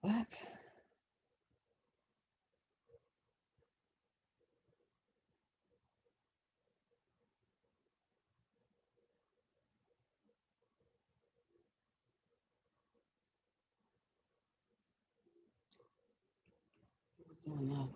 back. Doing that.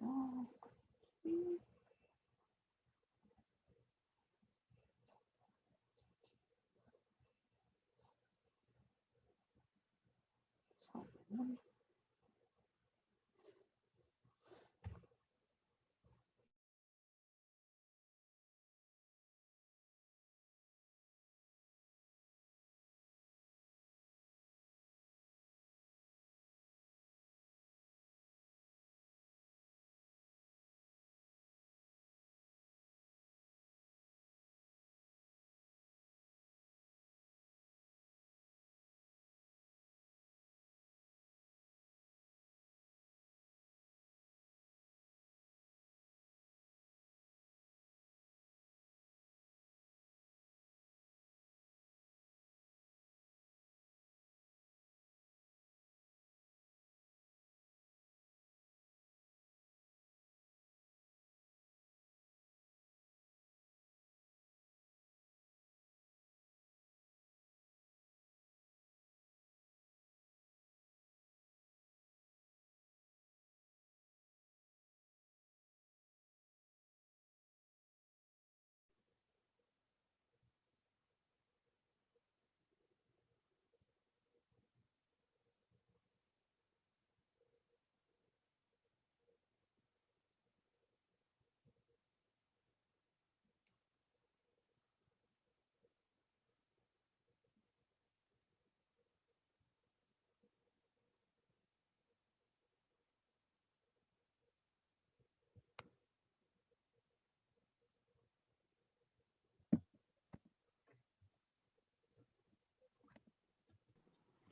Oh,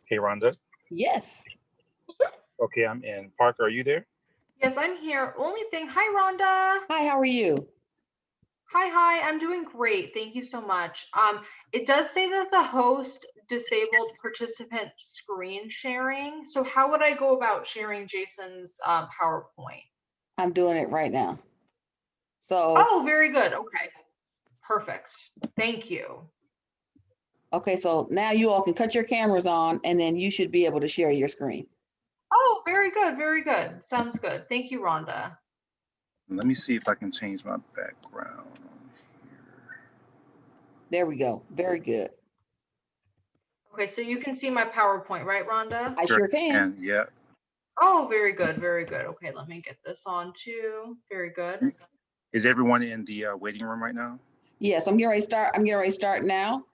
Hey, Rhonda. yes. Okay, I'm in. Parker, are you there? Yes, I'm here. Only thing, hi Rhonda. Hi, how are you? Hi, I'm doing great. Thank you so much. It does say that the host disabled participant screen sharing. So how would I go about sharing Jason's PowerPoint? I'm doing it right now. So, Oh, very good. Okay, perfect. Thank you. okay, so now you all can cut your cameras on and then you should be able to share your screen. Oh, very good, very good. Sounds good. Thank you, Rhonda. Let me see if I can change my background here. There we go. Very good. Okay, so you can see my PowerPoint, right, Rhonda? I sure can. And yeah. Oh, very good, very good. Okay, let me get this on too. Very good. Is everyone in the waiting room right now? Yes, I'm getting ready to start. I'm getting ready to start now.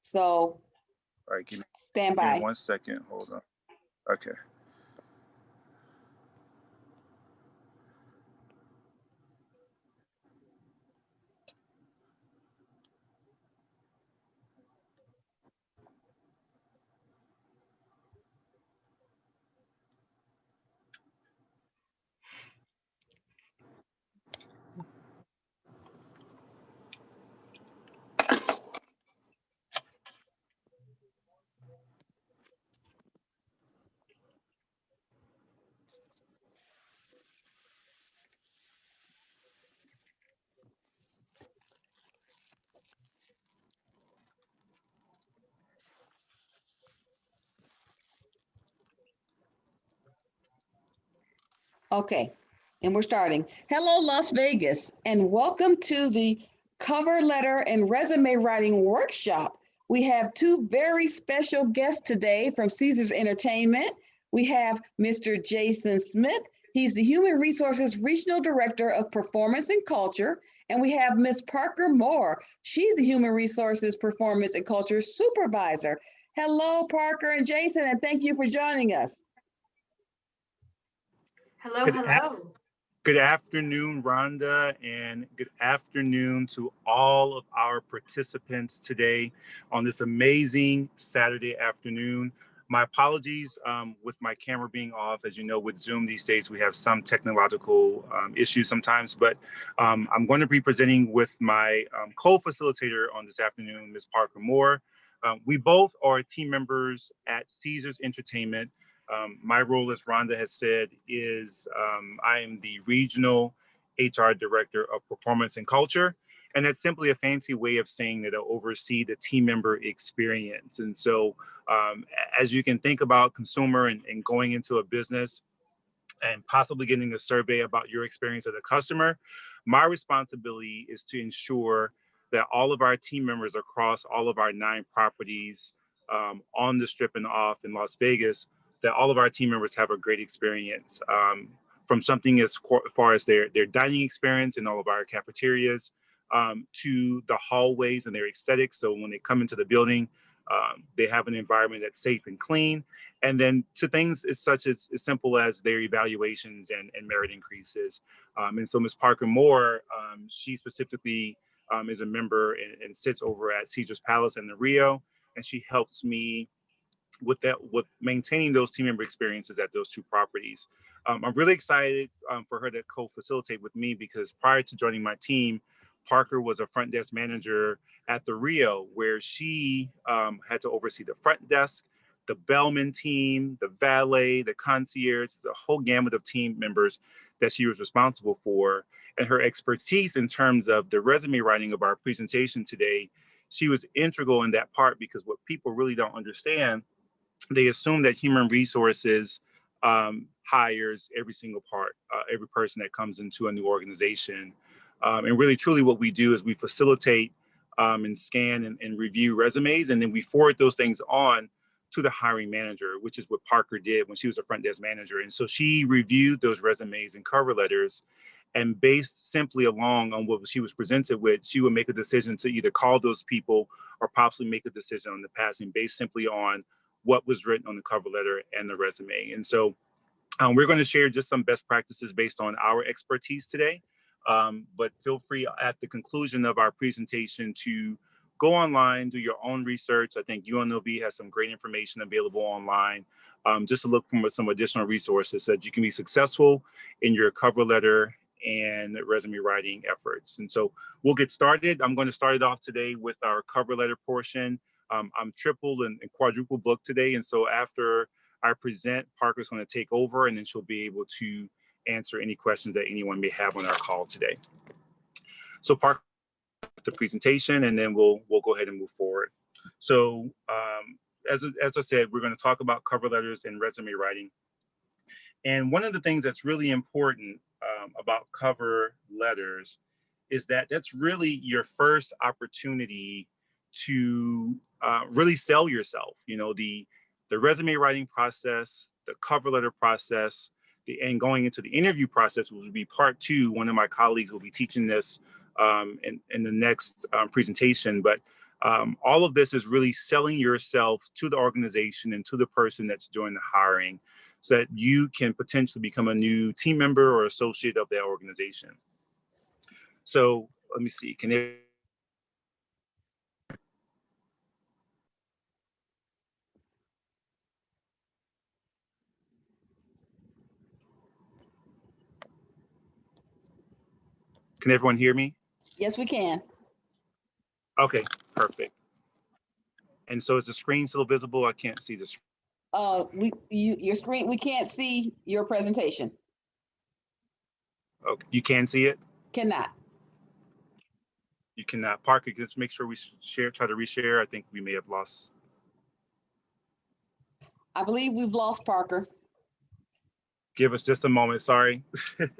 So All right, stand give me by. 1 second. Hold on. Okay. Okay, and we're starting. Hello, Las Vegas, and welcome to the cover letter and resume writing workshop. We have two very special guests today from Caesars Entertainment. We have Mr. Jason Smith. He's the Human Resources Regional Director of Performance and Culture. And we have Ms. Parker Moore. She's the Human Resources Performance and Culture Supervisor. Hello, Parker and Jason, and thank you for joining us. Hello, Good, hello. good afternoon, Rhonda, and good afternoon to all of our participants today on this amazing Saturday afternoon. My apologies with my camera being off. As you know, with Zoom these days, we have some technological issues sometimes, but I'm going to be presenting with my co-facilitator on this afternoon, Ms. Parker Moore. We both are team members at Caesars Entertainment. My role, as Rhonda has said, is I am the regional HR director of performance and culture. And that's simply a fancy way of saying that I oversee the team member experience. And so as you can think about consumer and going into a business, and possibly getting a survey about your experience as a customer, my responsibility is to ensure that all of our team members across all of our 9 properties on the Strip and off in Las Vegas, that all of our team members have a great experience, from something as far as their dining experience in all of our cafeterias, to the hallways and their aesthetics. So when they come into the building, they have an environment that's safe and clean. And then to things such as simple as their evaluations and merit increases. And so Ms. Parker Moore, she specifically is a member and sits over at Caesars Palace in the Rio, and she helps me with maintaining those team member experiences at those 2 properties. I'm really excited for her to co-facilitate with me, because prior to joining my team, Parker was a front desk manager at the Rio, where she had to oversee the front desk, the bellman team, the valet, the concierge, the whole gamut of team members that she was responsible for. And her expertise in terms of the resume writing of our presentation today, she was integral in that part, because what people really don't understand, they assume that human resources hires every single part, every person that comes into a new organization. And really, truly, what we do is we facilitate and scan and review resumes, and then we forward those things on to the hiring manager, which is what Parker did when she was a front desk manager. And so she reviewed those resumes and cover letters, and based simply along on what she was presented with, she would make a decision to either call those people or possibly make a decision on the passing based simply on what was written on the cover letter and the resume. And so we're going to share just some best practices based on our expertise today. But feel free at the conclusion of our presentation to go online, do your own research. I think UNLV has some great information available online, just to look for some additional resources so that you can be successful in your cover letter and resume writing efforts. And so we'll get started. I'm going to start it off today with our cover letter portion. I'm triple and quadruple booked today. And so after I present, Parker's going to take over, and then she'll be able to answer any questions that anyone may have on our call today. So Parker, the presentation, and then we'll go ahead and move forward. So as I said, we're going to talk about cover letters and resume writing. And one of the things that's really important about cover letters is that that's really your first opportunity to really sell yourself. You know, the resume writing process, the cover letter process, and going into the interview process will be part 2. One of my colleagues will be teaching this in the next presentation. But all of this is really selling yourself to the organization and to the person that's doing the hiring, so that you can potentially become a new team member or associate of that organization. So let me see, can everyone hear me? Yes, we can. Okay, perfect. And so is the screen still visible? I can't see the screen. Your screen, we can't see your presentation. Okay, you can see it? Cannot. You cannot. Parker, let's make sure we try to reshare. I think we may have lost. I believe we've lost Parker. Give us just a moment, sorry. Let's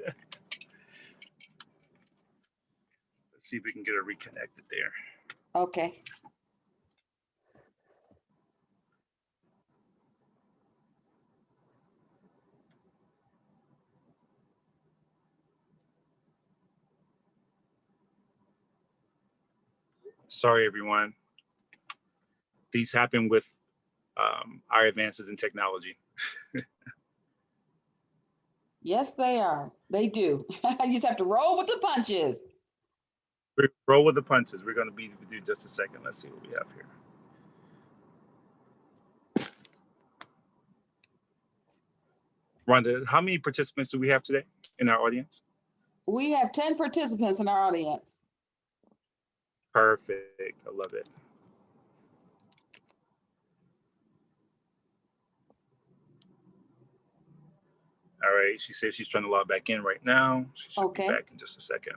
see if we can get her reconnected there. Okay. Sorry, everyone. These happen with our advances in technology. Yes, they are. They do. You just have to roll with the punches. Roll with the punches. We're going to be with you just a second. Let's see what we have here. Rhonda, how many participants do we have today in our audience? We have 10 participants in our audience. Perfect. I love it. All right. She says she's trying to log back in right now. She should be back in just a second.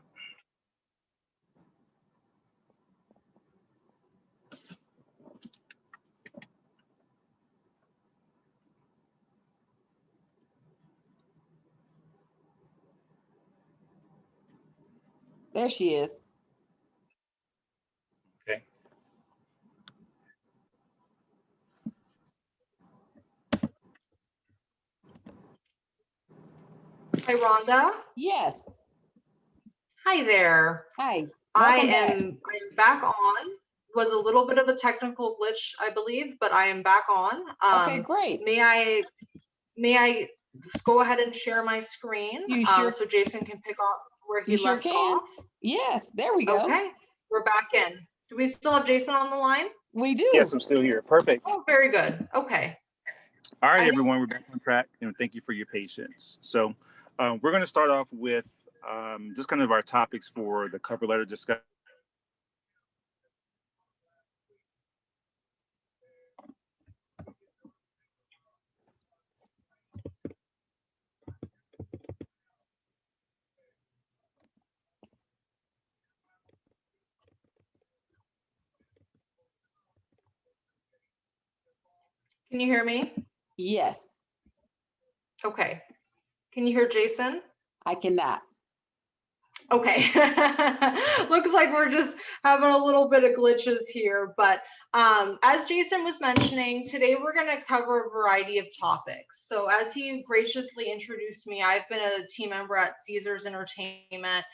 There she is. Okay. Hi, Rhonda. Yes. Hi there. Hi. I Welcome back. am back on. Was a little bit of a technical glitch, I believe, but I am back on. Okay, great. May I just go ahead and share my screen You sure? so Jason can pick up where he You sure left can. off? Yes, there we go. Okay, we're back in. Do we still have Jason on the line? We do. Yes, I'm still here. Perfect. Oh, very good. Okay. All right, everyone, we're back on track, and thank you for your patience. So we're going to start off with just kind of our topics for the cover letter discussion. Can you hear me? Yes, Okay. Can you hear Jason? I cannot. Okay. Looks like we're just having a little bit of glitches here, but as Jason was mentioning, today we're going to cover a variety of topics. So as he graciously introduced me, I've been a team member at Ceasars Entertainment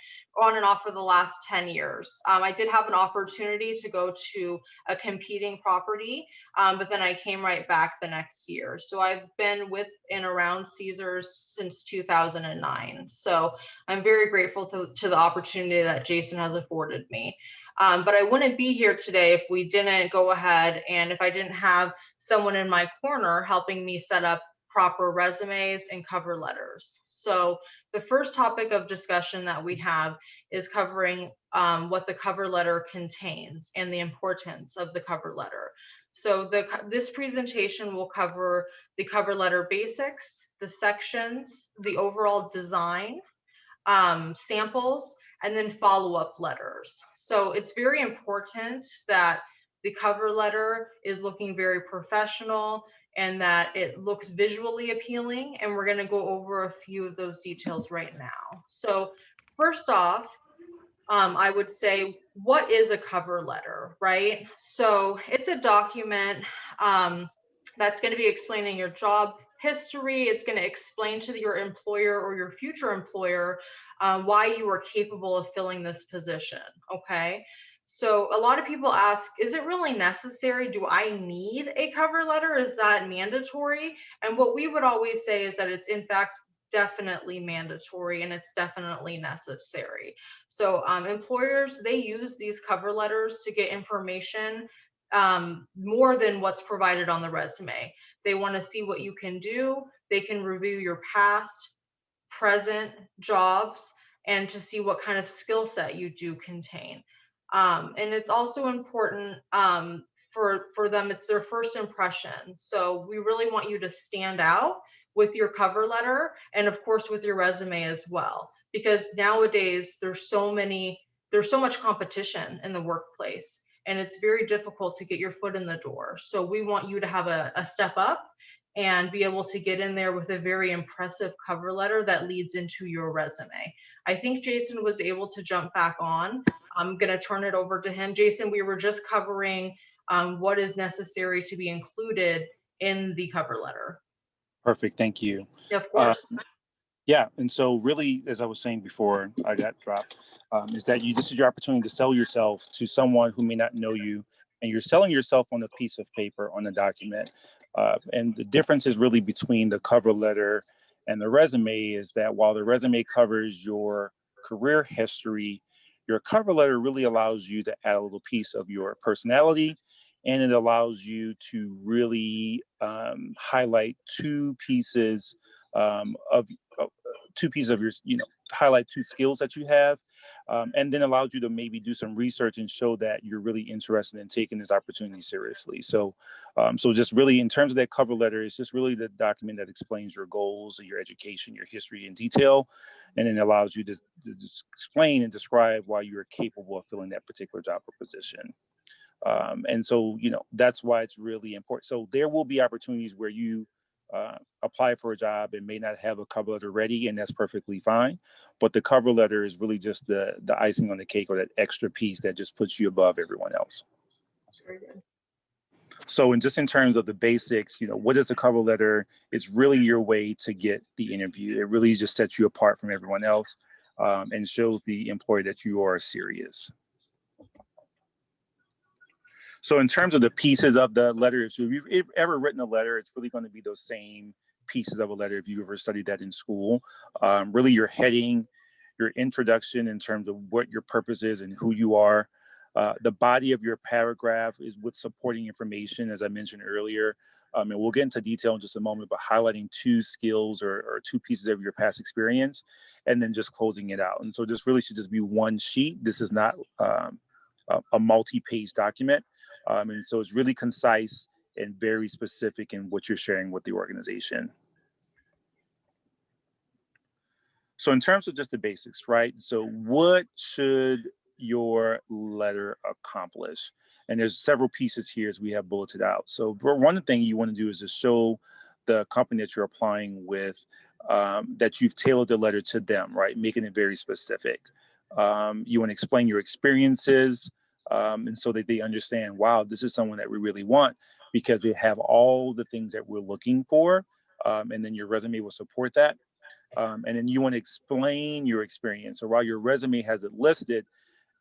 on and off for the last 10 years. I did have an opportunity to go to a competing property, but then I came right back the next year. So I've been with and around Ceasars since 2009. So I'm very grateful to the opportunity that Jason has afforded me. But I wouldn't be here today if we didn't go ahead and if I didn't have someone in my corner helping me set up proper resumes and cover letters. So the first topic of discussion that we have is covering what the cover letter contains and the importance of the cover letter. So this presentation will cover the cover letter basics, the sections, the overall design, samples, and then follow-up letters. So it's very important that the cover letter is looking very professional and that it looks visually appealing. And we're going to go over a few of those details right now. So first off, I would say, what is a cover letter, right? So it's a document that's going to be explaining your job history. It's going to explain to your employer or your future employer why you are capable of filling this position, okay? So a lot of people ask, is it really necessary? Do I need a cover letter? Is that mandatory? And what we would always say is that it's in fact definitely mandatory and it's definitely necessary. So employers, they use these cover letters to get information more than what's provided on the resume. They want to see what you can do. They can review your past, present jobs, and to see what kind of skill set you do contain. And it's also important for them, it's their first impression. So we really want you to stand out with your cover letter and of course with your resume as well, because nowadays there's so much competition in the workplace and it's very difficult to get your foot in the door. So we want you to have a step up and be able to get in there with a very impressive cover letter that leads into your resume. I think Jason was able to jump back on. I'm going to turn it over to him. Jason, we were just covering what is necessary to be included in the cover letter. Perfect. Thank you. Of course. Yeah, and so really, as I was saying before I got dropped, is that this is your opportunity to sell yourself to someone who may not know you, and you're selling yourself on a piece of paper, on a document. And the difference is really between the cover letter and the resume is that while the resume covers your career history, your cover letter really allows you to add a little piece of your personality, and it allows you to really highlight two pieces of your, highlight two skills that you have, and then allows you to maybe do some research and show that you're really interested in taking this opportunity seriously. So, so just really in terms of that cover letter, it's just really the document that explains your goals, your education, your history in detail, and then allows you to explain and describe why you're capable of filling that particular job or position. And so, that's why it's really important. So there will be opportunities where you apply for a job and may not have a cover letter ready, and that's perfectly fine. But the cover letter is really just the icing on the cake, or that extra piece that just puts you above everyone else. Very good. So, in terms of the basics, what is the cover letter? It's really your way to get the interview. It really just sets you apart from everyone else, and shows the employer that you are serious. So in terms of the pieces of the letter, if you've ever written a letter, it's really going to be those same pieces of a letter if you ever studied that in school. Really your heading, your introduction in terms of what your purpose is and who you are. The body of your paragraph is with supporting information, as I mentioned earlier. And we'll get into detail in just a moment, but highlighting 2 skills or 2 pieces of your past experience, and then just closing it out. And so this really should just be one sheet. This is not a multi-page document. And so it's really concise and very specific in what you're sharing with the organization. So in terms of just the basics, right? So what should your letter accomplish? And there's several pieces here as we have bulleted out. So one thing you want to do is just show the company that you're applying with that you've tailored the letter to them, right? Making it very specific. You want to explain your experiences, and so that they understand, wow, this is someone that we really want, because they have all the things that we're looking for. And then your resume will support that. And then you want to explain your experience. So while your resume has it listed,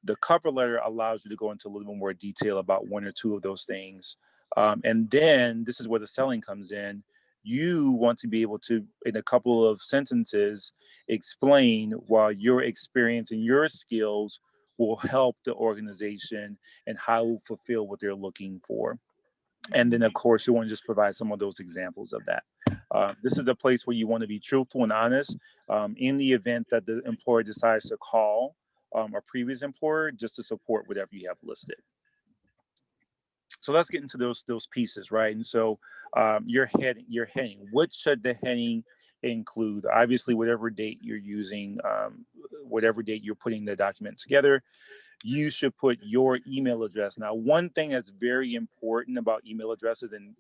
the cover letter allows you to go into a little bit more detail about 1 or 2 of those things. And then this is where the selling comes in. You want to be able to, in a couple of sentences, explain why your experience and your skills will help the organization and how it will fulfill what they're looking for. And then, of course, you want to just provide some of those examples of that. This is a place where you want to be truthful and honest in the event that the employer decides to call a previous employer just to support whatever you have listed. So let's get into those pieces, right? And so your heading, what should the heading include? Obviously, whatever date you're using, whatever date you're putting the document together, you should put your email address. Now, one thing that's very important about email addresses, and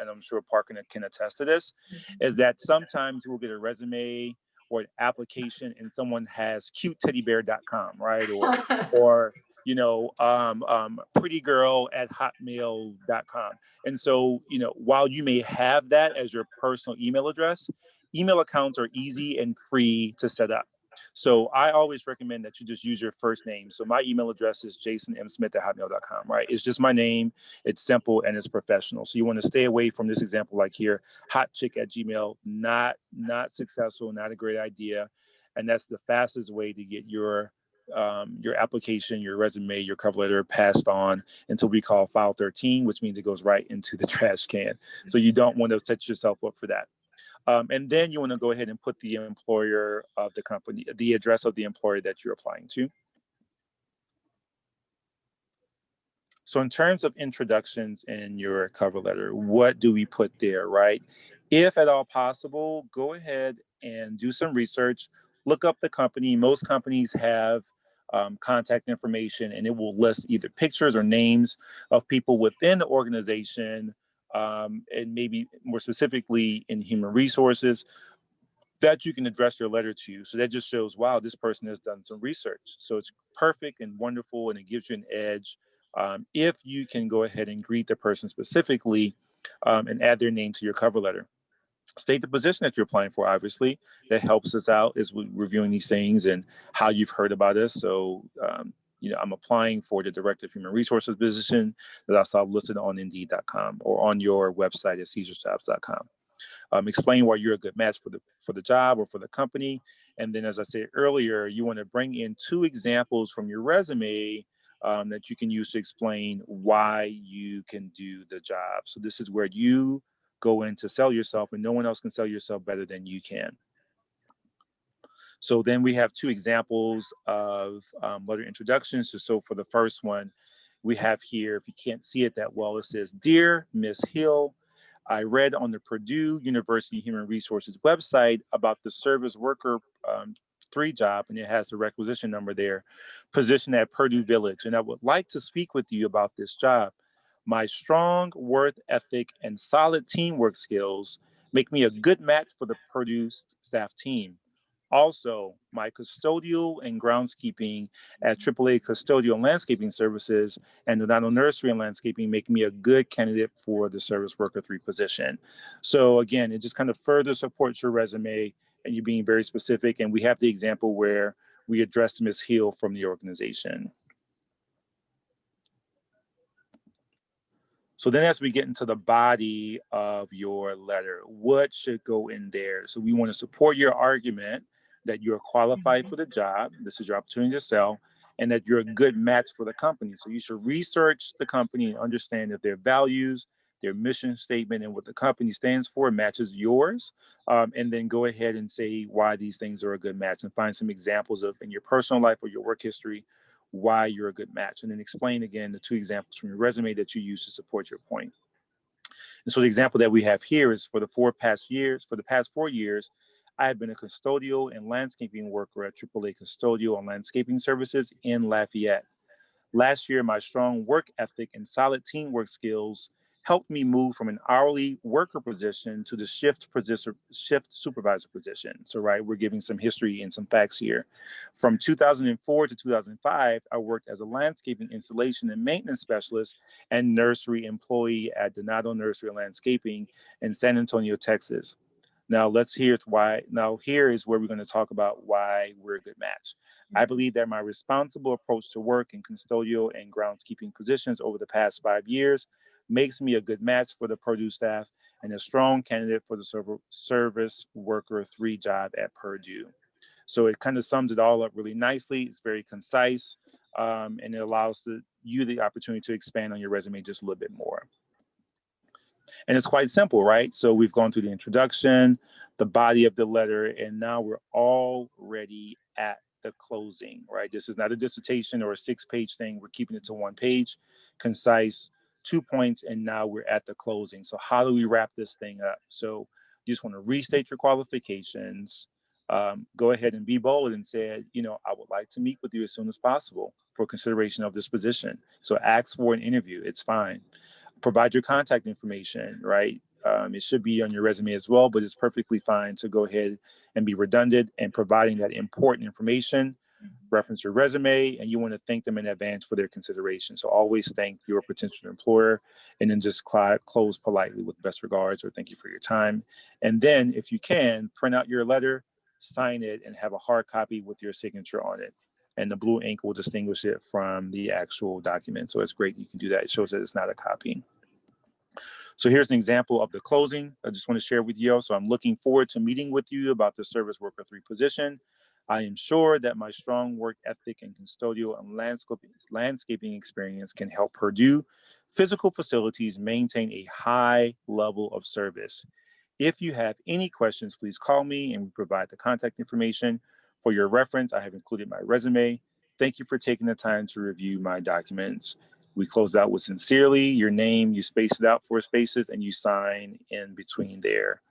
I'm sure Parker can attest to this, is that sometimes we'll get a resume or an application and someone has cuteteddybear.com, right? Or prettygirl@hotmail.com. And so, while you may have that as your personal email address, email accounts are easy and free to set up. So I always recommend that you just use your first name. So my email address is jasonmsmith@hotmail.com, right? It's just my name. It's simple and it's professional. So you want to stay away from this example like here, hotchick@gmail, not successful, not a great idea. And that's the fastest way to get your application, your resume, your cover letter passed on until we call file 13, which means it goes right into the trash can. So you don't want to set yourself up for that. And then you want to go ahead and put the employer of the company, the address of the employer that you're applying to. So in terms of introductions in your cover letter, what do we put there, right? If at all possible, go ahead and do some research, look up the company. Most companies have contact information, and it will list either pictures or names of people within the organization, and maybe more specifically in human resources, that you can address your letter to. So that just shows, wow, this person has done some research. So it's perfect and wonderful, and it gives you an edge if you can go ahead and greet the person specifically and add their name to your cover letter. State the position that you're applying for, obviously. That helps us out as we're reviewing these things and how you've heard about us. So, I'm applying for the Director of Human Resources position that I saw listed on Indeed.com or on your website at CaesarsJobs.com. Explain why you're a good match for the job or for the company. And then, as I said earlier, you want to bring in 2 examples from your resume that you can use to explain why you can do the job. So this is where you go in to sell yourself, and no one else can sell yourself better than you can. So then we have 2 examples of letter introductions. So for the first one, we have here, if you can't see it that well, it says, "Dear Miss Hill, I read on the Purdue University Human Resources website about the service worker 3 job, and it has the requisition number there, position at Purdue Village, and I would like to speak with you about this job. My strong work ethic and solid teamwork skills make me a good match for the Purdue staff team. Also, my custodial and groundskeeping at AAA Custodial Landscaping Services and Donato Nursery and Landscaping make me a good candidate for the Service Worker 3 position. So again, it just kind of further supports your resume and you being very specific. And we have the example where we addressed Ms. Hill from the organization. So then as we get into the body of your letter, what should go in there? So we want to support your argument that you're qualified for the job. This is your opportunity to sell, and that you're a good match for the company. So you should research the company and understand that their values, their mission statement, and what the company stands for matches yours. And then go ahead and say why these things are a good match and find some examples of in your personal life or your work history why you're a good match, and then explain again the 2 examples from your resume that you use to support your point. And so the example that we have here is for the past 4 years, I have been a custodial and landscaping worker at AAA Custodial and Landscaping Services in Lafayette. Last year, my strong work ethic and solid teamwork skills helped me move from an hourly worker position to the shift supervisor position. So, right, we're giving some history and some facts here. From 2004 to 2005, I worked as a landscaping installation and maintenance specialist and nursery employee at Donato Nursery and Landscaping in San Antonio, Texas. Now here is where we're going to talk about why we're a good match. I believe that my responsible approach to work in custodial and groundskeeping positions over the past 5 years makes me a good match for the Purdue staff and a strong candidate for the Service Worker 3 job at Purdue. So it kind of sums it all up really nicely. It's very concise, and it allows you the opportunity to expand on your resume just a little bit more. And it's quite simple, right? So we've gone through the introduction, the body of the letter, and now we're already at the closing, right? This is not a dissertation or a 6-page thing. We're keeping it to 1 page, concise, 2 points, and now we're at the closing. So how do we wrap this thing up? So you just want to restate your qualifications, go ahead and be bold and say, I would like to meet with you as soon as possible for consideration of this position. So ask for an interview. It's fine. Provide your contact information, right? It should be on your resume as well, but it's perfectly fine to go ahead and be redundant and providing that important information. Reference your resume, and you want to thank them in advance for their consideration. So always thank your potential employer, and then just close politely with best regards or thank you for your time. And then if you can, print out your letter, sign it, and have a hard copy with your signature on it. And the blue ink will distinguish it from the actual document. So it's great you can do that. It shows that it's not a copy. So here's an example of the closing I just want to share with you. So I'm looking forward to meeting with you about the Service Worker 3 position. I am sure that my strong work ethic and custodial and landscaping experience can help Purdue physical facilities maintain a high level of service. If you have any questions, please call me and we provide the contact information. For your reference, I have included my resume. Thank you for taking the time to review my documents. We close out with sincerely, your name, you space it out 4 spaces, and you sign in between there.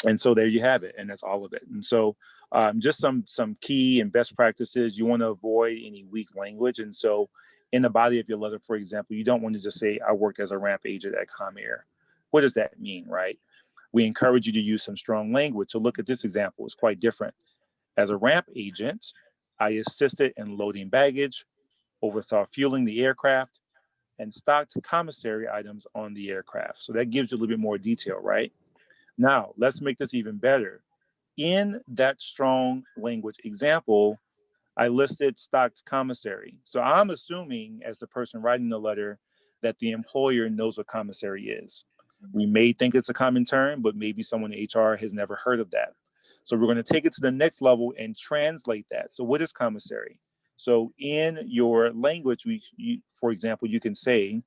And so there you have it, and that's all of it. And so just some key and best practices. You want to avoid any weak language. And so in the body of your letter, for example, you don't want to just say, I worked as a ramp agent at Comair. What does that mean, right? We encourage you to use some strong language. So look at this example. It's quite different. As a ramp agent, I assisted in loading baggage, oversaw fueling the aircraft, and stocked commissary items on the aircraft. So that gives you a little bit more detail, right? Now, let's make this even better. In that strong language example, I listed stocked commissary. So I'm assuming, as the person writing the letter, that the employer knows what commissary is. We may think it's a common term, but maybe someone in HR has never heard of that. So we're going to take it to the next level and translate that. So what is commissary? So in your language, for example, you can say,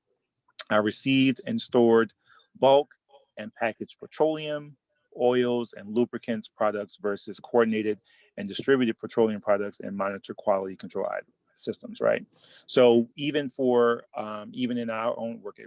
I received and stored bulk and packaged petroleum, oils, and lubricants products versus coordinated and distributed petroleum products and monitor quality control systems, right? So even even in our own work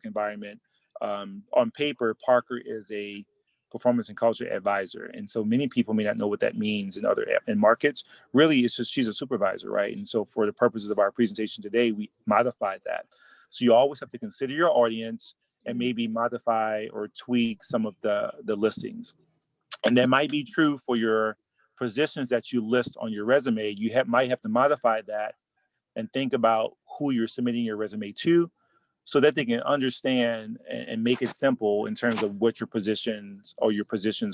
environment, on paper, Parker is a performance and culture advisor. And so many people may not know what that means in markets. Really, it's just she's a supervisor, right? And so for the purposes of our presentation today, we modified that. So you always have to consider your audience and maybe modify or tweak some of the listings. And that might be true for your positions that you list on your resume. You might have to modify that and think about who you're submitting your resume to, so that they can understand and make it simple in terms of what your positions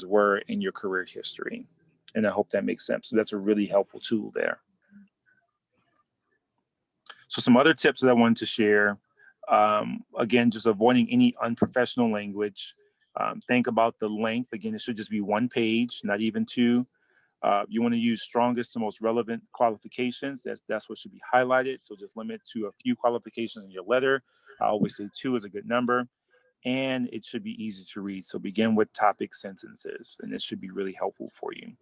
were in your career history. And I hope that makes sense. So that's a really helpful tool there. So some other tips that I wanted to share, again, just avoiding any unprofessional language. Think about the length. Again, it should just be one page, not even two. You want to use strongest and most relevant qualifications. That's what should be highlighted. So just limit to a few qualifications in your letter. I always say 2 is a good number. And it should be easy to read. So begin with topic sentences, and it should be really helpful for you.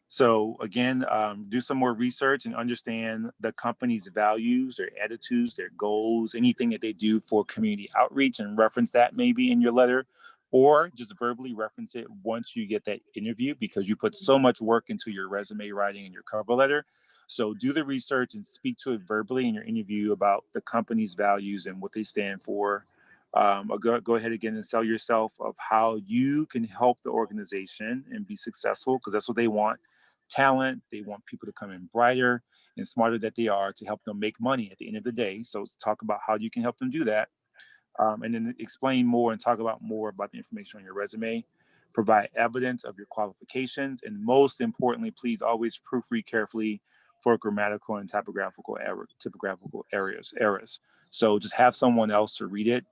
So again, do some more research and understand the company's values, their attitudes, their goals, anything that they do for community outreach, and reference that maybe in your letter, or just verbally reference it once you get that interview, because you put so much work into your resume writing and your cover letter. So do the research and speak to it verbally in your interview about the company's values and what they stand for. Go ahead again and sell yourself of how you can help the organization and be successful, because that's what they want. Talent. They want people to come in brighter and smarter that they are, to help them make money at the end of the day. So talk about how you can help them do that. And then explain more and talk about more about the information on your resume. Provide evidence of your qualifications. And most importantly, please always proofread carefully for grammatical and typographical errors. So just have someone else to read it.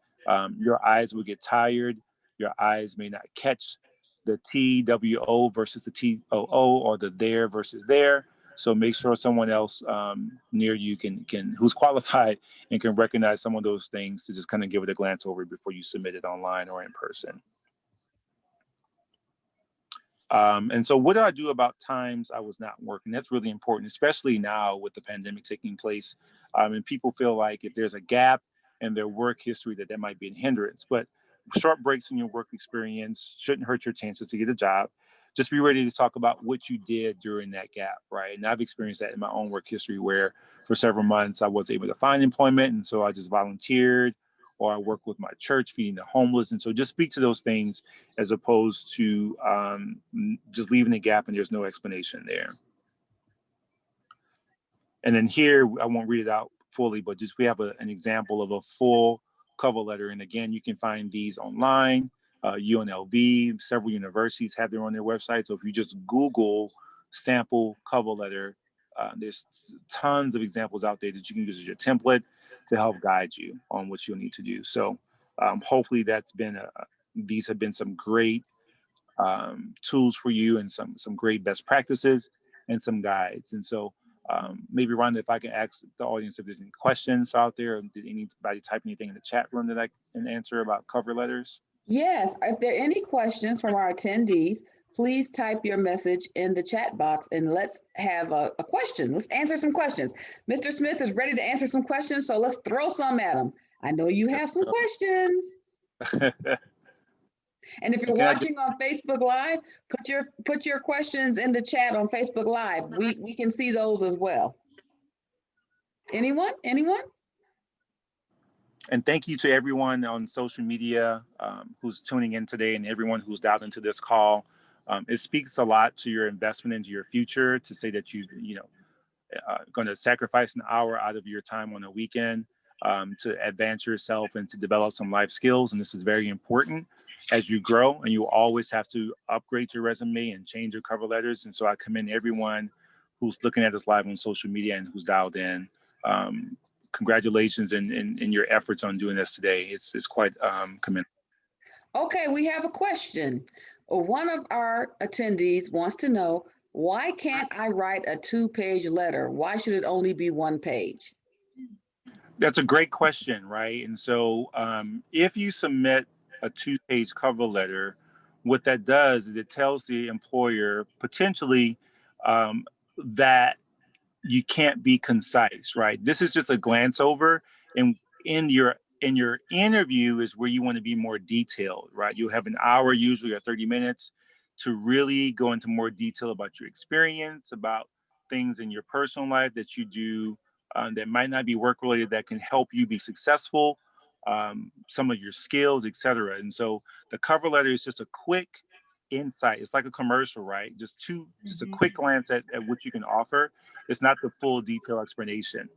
Your eyes will get tired. Your eyes may not catch the TWO versus the TOO, or the there versus there. So make sure someone else near you can who's qualified and can recognize some of those things, to just kind of give it a glance over before you submit it online or in person. And so what do I do about times I was not working? That's really important, especially now with the pandemic taking place. And people feel like if there's a gap in their work history, that might be a hindrance. But short breaks in your work experience shouldn't hurt your chances to get a job. Just be ready to talk about what you did during that gap, right? And I've experienced that in my own work history, where for several months I wasn't able to find employment. And so I just volunteered, or I worked with my church feeding the homeless. And so just speak to those things, as opposed to just leaving the gap and there's no explanation there. And then here, I won't read it out fully, but just we have an example of a full cover letter. And again, you can find these online. UNLV, several universities have them on their website. So if you just Google sample cover letter, there's tons of examples out there that you can use as your template to help guide you on what you'll need to do. So hopefully these have been some great tools for you, and some great best practices and some guides. And so maybe, Rhonda, if I can ask the audience if there's any questions out there, or did anybody type anything in the chat room that I can answer about cover letters? Yes, if there are any questions from our attendees, please type your message in the chat box, and let's have a question. Let's answer some questions. Mr. Smith is ready to answer some questions, so let's throw some at him. I know you have some questions. And if you're watching on Facebook Live, put your questions in the chat on Facebook Live. We can see those as well. Anyone? And thank you to everyone on social media who's tuning in today, and everyone who's dialed into this call. It speaks a lot to your investment into your future to say that you going to sacrifice an hour out of your time on a weekend to advance yourself and to develop some life skills. And this is very important as you grow, and you always have to upgrade your resume and change your cover letters. And so I commend everyone who's looking at us live on social media and who's dialed in. Congratulations in your efforts on doing this today. It's quite commendable. Okay, we have a question. One of our attendees wants to know, why can't I write a 2-page letter? Why should it only be 1 page? That's a great question, right? And so if you submit a 2-page cover letter, what that does is it tells the employer potentially that you can't be concise, right? This is just a glance over, and in your interview is where you want to be more detailed, right? You have an hour usually, or 30 minutes, to really go into more detail about your experience, about things in your personal life that you do that might not be work related that can help you be successful, some of your skills, etc. And so the cover letter is just a quick insight. It's like a commercial, right? Just a quick glance at what you can offer. It's not the full detailed explanation.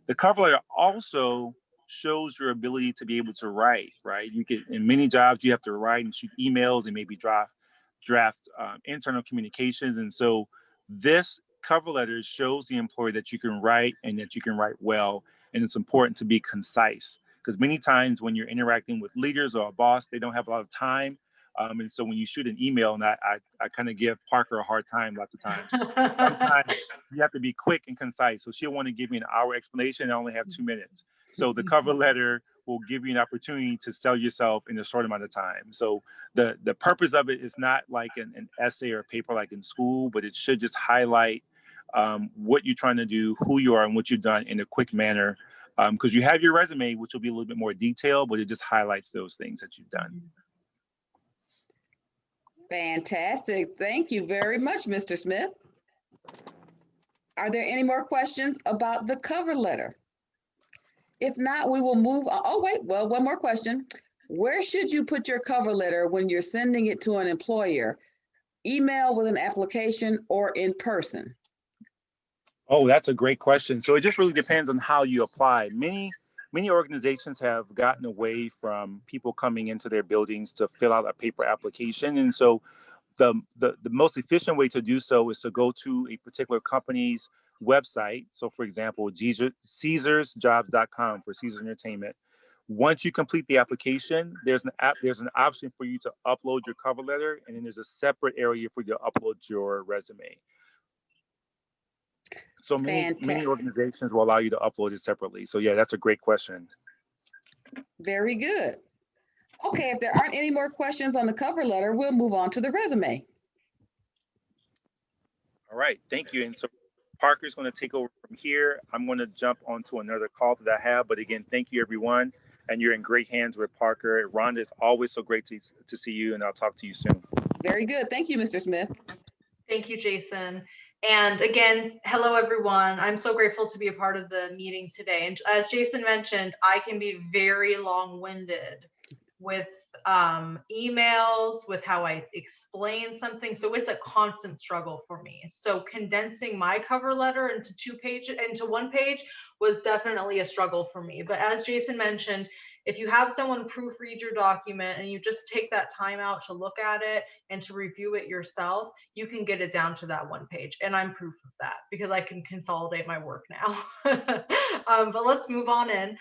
The cover letter also shows your ability to be able to write, right? You get in many jobs, you have to write and shoot emails and maybe draft internal communications. And so this cover letter shows the employer that you can write and that you can write well. And it's important to be concise because many times when you're interacting with leaders or a boss, they don't have a lot of time. And so when you shoot an email, and I kind of give Parker a hard time lots of times. Sometimes you have to be quick and concise. So she'll want to give me an hour explanation and I only have 2 minutes. So the cover letter will give you an opportunity to sell yourself in a short amount of time. So the purpose of it is not like an essay or a paper like in school, but it should just highlight what you're trying to do, who you are, and what you've done in a quick manner. Because you have your resume, which will be a little bit more detailed, but it just highlights those things that you've done. Fantastic. Thank you very much, Mr. Smith. Are there any more questions about the cover letter? If not, we will move on. Oh, wait, well, one more question. Where should you put your cover letter when you're sending it to an employer? Email with an application or in person? Oh, that's a great question. So it just really depends on how you apply. Many organizations have gotten away from people coming into their buildings to fill out a paper application. And so the most efficient way to do so is to go to a particular company's website. So for example, Ceasarsjobs.com for Caesars Entertainment. Once you complete the application, there's an option for you to upload your cover letter, and then there's a separate area for you to upload your resume. So many organizations will allow you to upload it separately. So yeah, that's a great question. Very good. Okay, if there aren't any more questions on the cover letter, we'll move on to the resume. All right, thank you. And so Parker's going to take over from here. I'm going to jump onto another call that I have. But again, thank you, everyone. And you're in great hands with Parker. Rhonda, it's always so great to see you, and I'll talk to you soon. Very good. Thank you, Mr. Smith. Thank you, Jason. And again, hello, everyone. I'm so grateful to be a part of the meeting today. And as Jason mentioned, I can be very long-winded with emails, with how I explain something. So it's a constant struggle for me. So condensing my cover letter into one page was definitely a struggle for me. But as Jason mentioned, if you have someone proofread your document and you just take that time out to look at it and to review it yourself, you can get it down to that one page. And I'm proof of that because I can consolidate my work now. But let's move on in.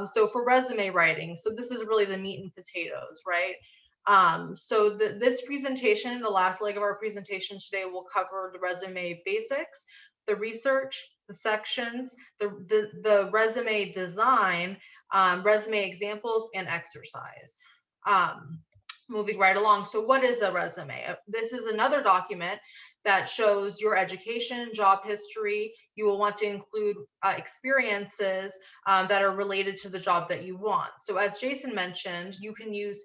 So for resume writing, so this is really the meat and potatoes, right? So this presentation, the last leg of our presentation today, will cover the resume basics, the research, the sections, the resume design, resume examples, and exercise. Moving right along. So what is a resume? This is another document that shows your education, job history. You will want to include experiences that are related to the job that you want. So as Jason mentioned, you can use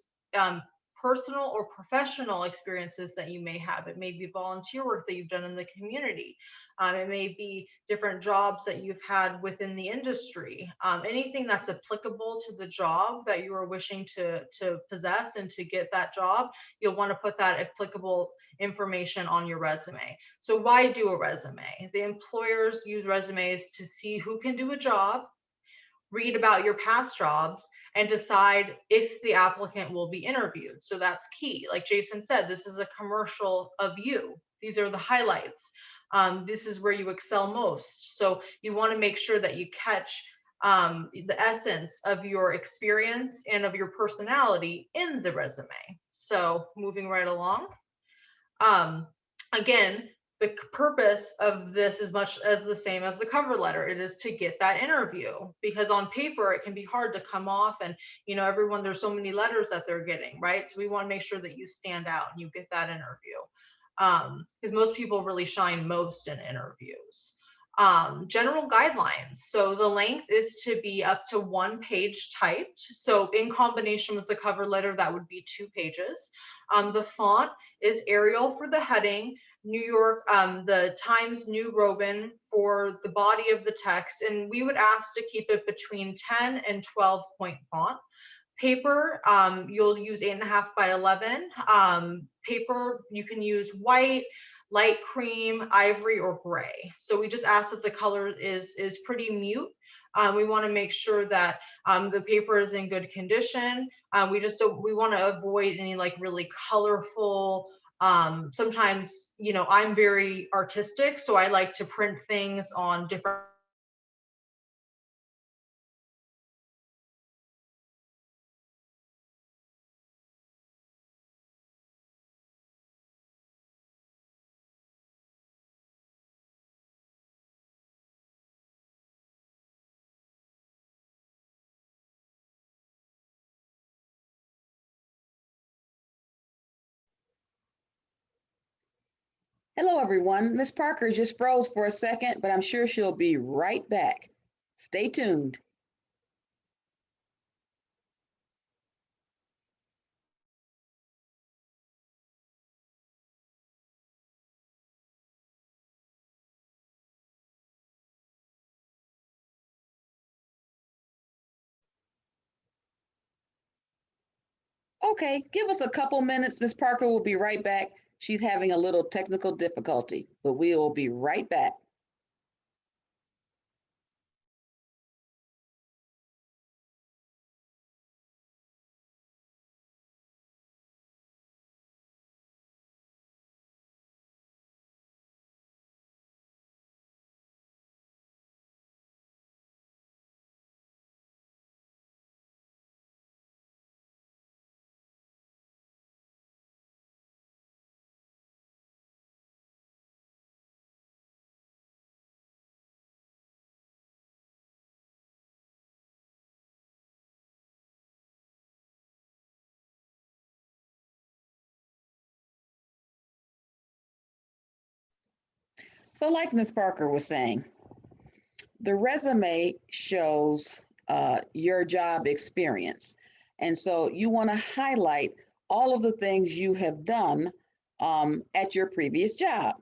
personal or professional experiences that you may have. It may be volunteer work that you've done in the community. It may be different jobs that you've had within the industry. Anything that's applicable to the job that you are wishing to possess and to get that job, you'll want to put that applicable information on your resume. So why do a resume? The employers use resumes to see who can do a job, read about your past jobs, and decide if the applicant will be interviewed. So that's key. Like Jason said, this is a commercial of you. These are the highlights. This is where you excel most. So you want to make sure that you catch the essence of your experience and of your personality in the resume. So moving right along. Again, the purpose of this is much as the same as the cover letter. It is to get that interview, because on paper it can be hard to come off, and everyone, there's so many letters that they're getting, right? So we want to make sure that you stand out and you get that interview, because most people really shine most in interviews. General guidelines. So the length is to be up to 1 page typed. So in combination with the cover letter, that would be 2 pages. The font is Arial for the heading, New York, the Times New Roman for the body of the text, and we would ask to keep it between 10 and 12 point font. Paper, you'll use 8.5 by 11. Paper, you can use white, light cream, ivory, or gray. So we just ask that the color is pretty mute. We want to make sure that the paper is in good condition. We want to avoid any like really colorful. Sometimes, you know, I'm very artistic, so I like to print things on different. Hello, everyone. Miss Parker just froze for a second, but I'm sure she'll be right back. Stay tuned. Okay, give us a couple minutes. Miss Parker will be right back. She's having a little technical difficulty, but we will be right back. So like Miss Parker was saying, the resume shows your job experience. And so you want to highlight all of the things you have done at your previous job.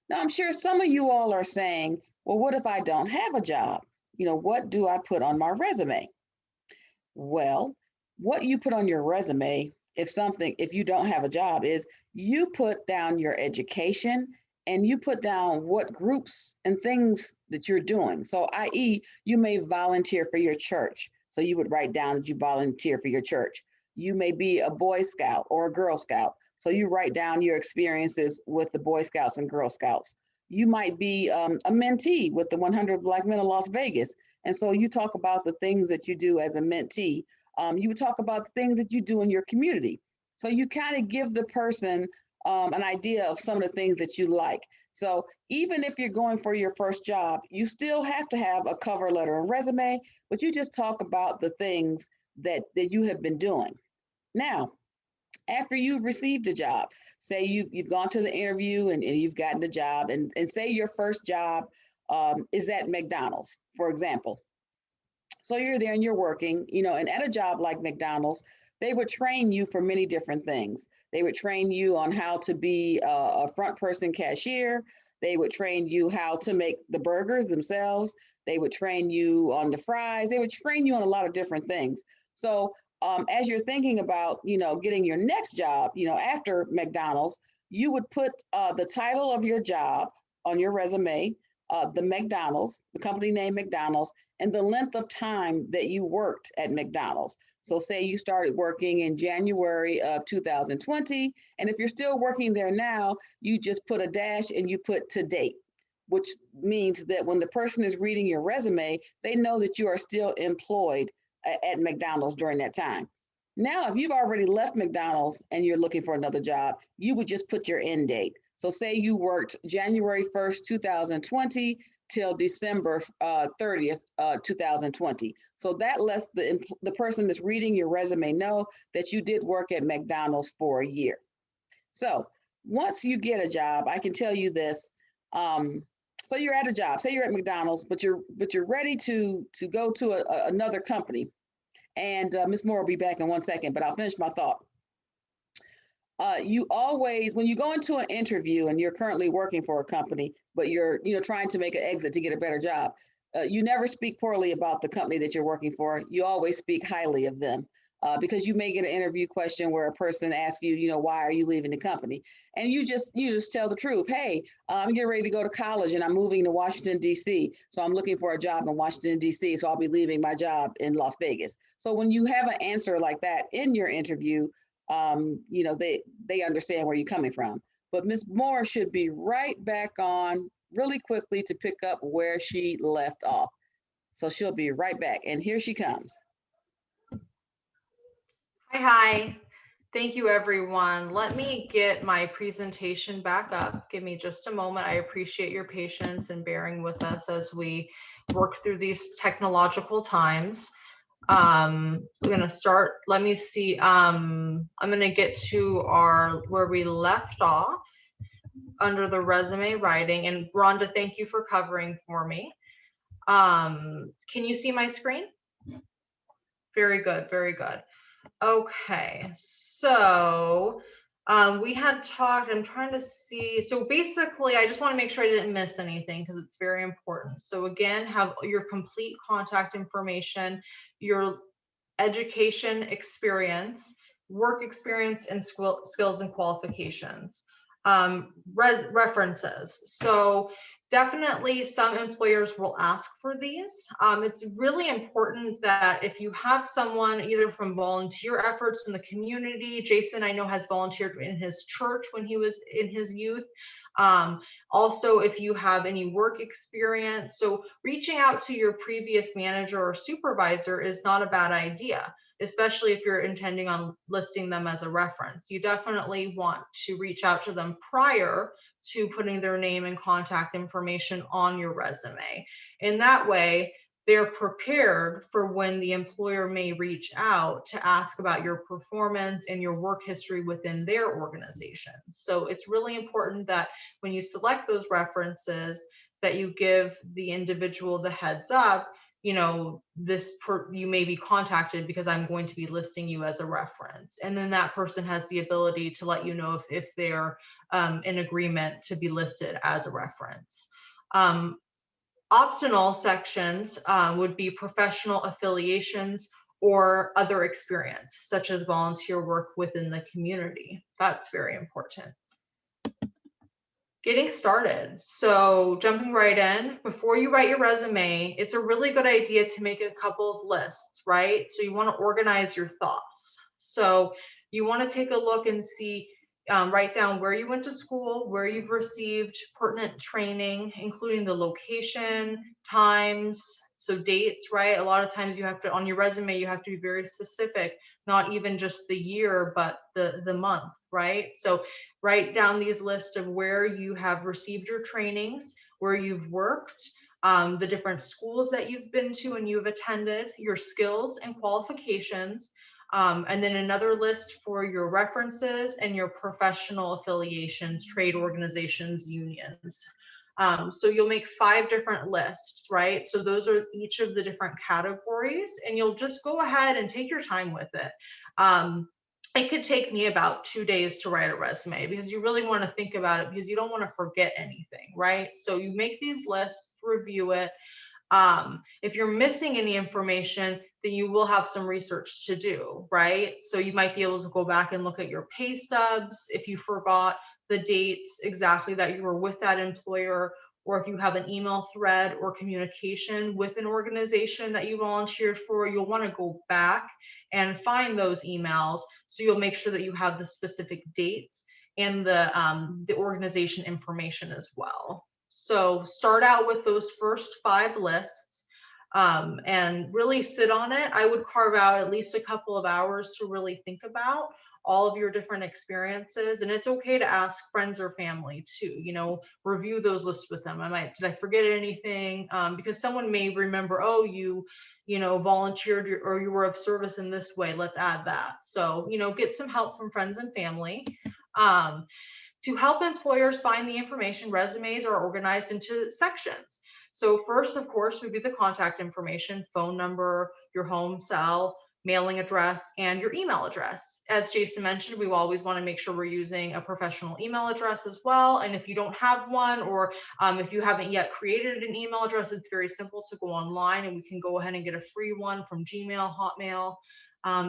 Now, I'm sure some of you all are saying, well, what if I don't have a job? You know, what do I put on my resume? Well, what you put on your resume, if you don't have a job, is you put down your education and you put down what groups and things that you're doing. So, i.e., you may volunteer for your church. So, you would write down that you volunteer for your church. You may be a Boy Scout or a Girl Scout. So, you write down your experiences with the Boy Scouts and Girl Scouts. You might be a mentee with the 100 Black Men of Las Vegas. And so you talk about the things that you do as a mentee. You would talk about things that you do in your community. So you kind of give the person an idea of some of the things that you like. So even if you're going for your first job, you still have to have a cover letter and resume, but you just talk about the things that you have been doing. Now, after you've received a job, say you've gone to the interview and you've gotten the job, and say your first job is at McDonald's, for example. So you're there and you're working, you know, and at a job like McDonald's, they would train you for many different things. They would train you on how to be a front person cashier. They would train you how to make the burgers themselves. They would train you on the fries. They would train you on a lot of different things. So as you're thinking about, you know, getting your next job, you know, after McDonald's, you would put the title of your job on your resume, the McDonald's, the company name McDonald's, and the length of time that you worked at McDonald's. So say you started working in January of 2020, and if you're still working there now, you just put a dash and you put to date, which means that when the person is reading your resume, they know that you are still employed at McDonald's during that time. Now, if you've already left McDonald's and you're looking for another job, you would just put your end date. So say you worked January 1st, 2020 till December 30th, 2020. So that lets the person that's reading your resume know that you did work at McDonald's for a year. So once you get a job, I can tell you this, So you're at a job, say you're at McDonald's, but you're ready to go to another company. And Ms. Moore will be back in 1 second, but I'll finish my thought. You always, when you go into an interview and you're currently working for a company, but you're trying to make an exit to get a better job, you never speak poorly about the company that you're working for. You always speak highly of them. Because you may get an interview question where a person asks you, why are you leaving the company? And you just tell the truth. Hey, I'm getting ready to go to college and I'm moving to Washington, D.C. So I'm looking for a job in Washington, D.C. So I'll be leaving my job in Las Vegas. So when you have an answer like that in your interview, they understand where you're coming from. But Ms. Moore should be right back on really quickly to pick up where she left off. So she'll be right back. And here she comes. Hi. Thank you, everyone. Let me get my presentation back up. Give me just a moment. I appreciate your patience and bearing with us as we work through these technological times. We're gonna start, let me see, I'm gonna get to where we left off under the resume writing. And Rhonda, thank you for covering for me. Can you see my screen? Very good, very good. Okay, so we had talked, I'm trying to see, so basically I just want to make sure I didn't miss anything because it's very important. So again, have your complete contact information, your education experience, work experience, and skills and qualifications. References. So definitely some employers will ask for these. It's really important that if you have someone either from volunteer efforts in the community, Jason I know has volunteered in his church when he was in his youth. Also, if you have any work experience, so reaching out to your previous manager or supervisor is not a bad idea, especially if you're intending on listing them as a reference. You definitely want to reach out to them prior to putting their name and contact information on your resume. In that way, they're prepared for when the employer may reach out to ask about your performance and your work history within their organization. So it's really important that when you select those references, that you give the individual the heads up, you may be contacted because I'm going to be listing you as a reference. And then that person has the ability to let you know if they're in agreement to be listed as a reference. Optional sections would be professional affiliations or other experience, such as volunteer work within the community. That's very important. Getting started. So jumping right in, before you write your resume, it's a really good idea to make a couple of lists, right? So you want to organize your thoughts. So you want to take a look and see, write down where you went to school, where you've received pertinent training, including the location, times, so dates, right? A lot of times you have to, on your resume, you have to be very specific, not even just the year, but the month, right? So write down these lists of where you have received your trainings, where you've worked, the different schools that you've been to and you've attended, your skills and qualifications, and then another list for your references and your professional affiliations, trade organizations, unions. So you'll make 5 different lists, right? So those are each of the different categories, and you'll just go ahead and take your time with it. It could take me about 2 days to write a resume because you really want to think about it because you don't want to forget anything, right? So you make these lists, review it. If you're missing any information, then you will have some research to do, right? So you might be able to go back and look at your pay stubs if you forgot the dates exactly that you were with that employer, or if you have an email thread or communication with an organization that you volunteered for, you'll want to go back and find those emails. So you'll make sure that you have the specific dates and the organization information as well. So start out with those first 5 lists and really sit on it. I would carve out at least a couple of hours to really think about all of your different experiences. And it's okay to ask friends or family too, review those lists with them. Did I forget anything? Because someone may remember, oh, you volunteered or you were of service in this way, let's add that. So, get some help from friends and family. To help employers find the information, resumes are organized into sections. So first, of course, would be the contact information, phone number, your home cell, mailing address, and your email address. As Jason mentioned, we always want to make sure we're using a professional email address as well. And if you don't have one, or if you haven't yet created an email address, it's very simple to go online and we can go ahead and get a free one from Gmail, Hotmail.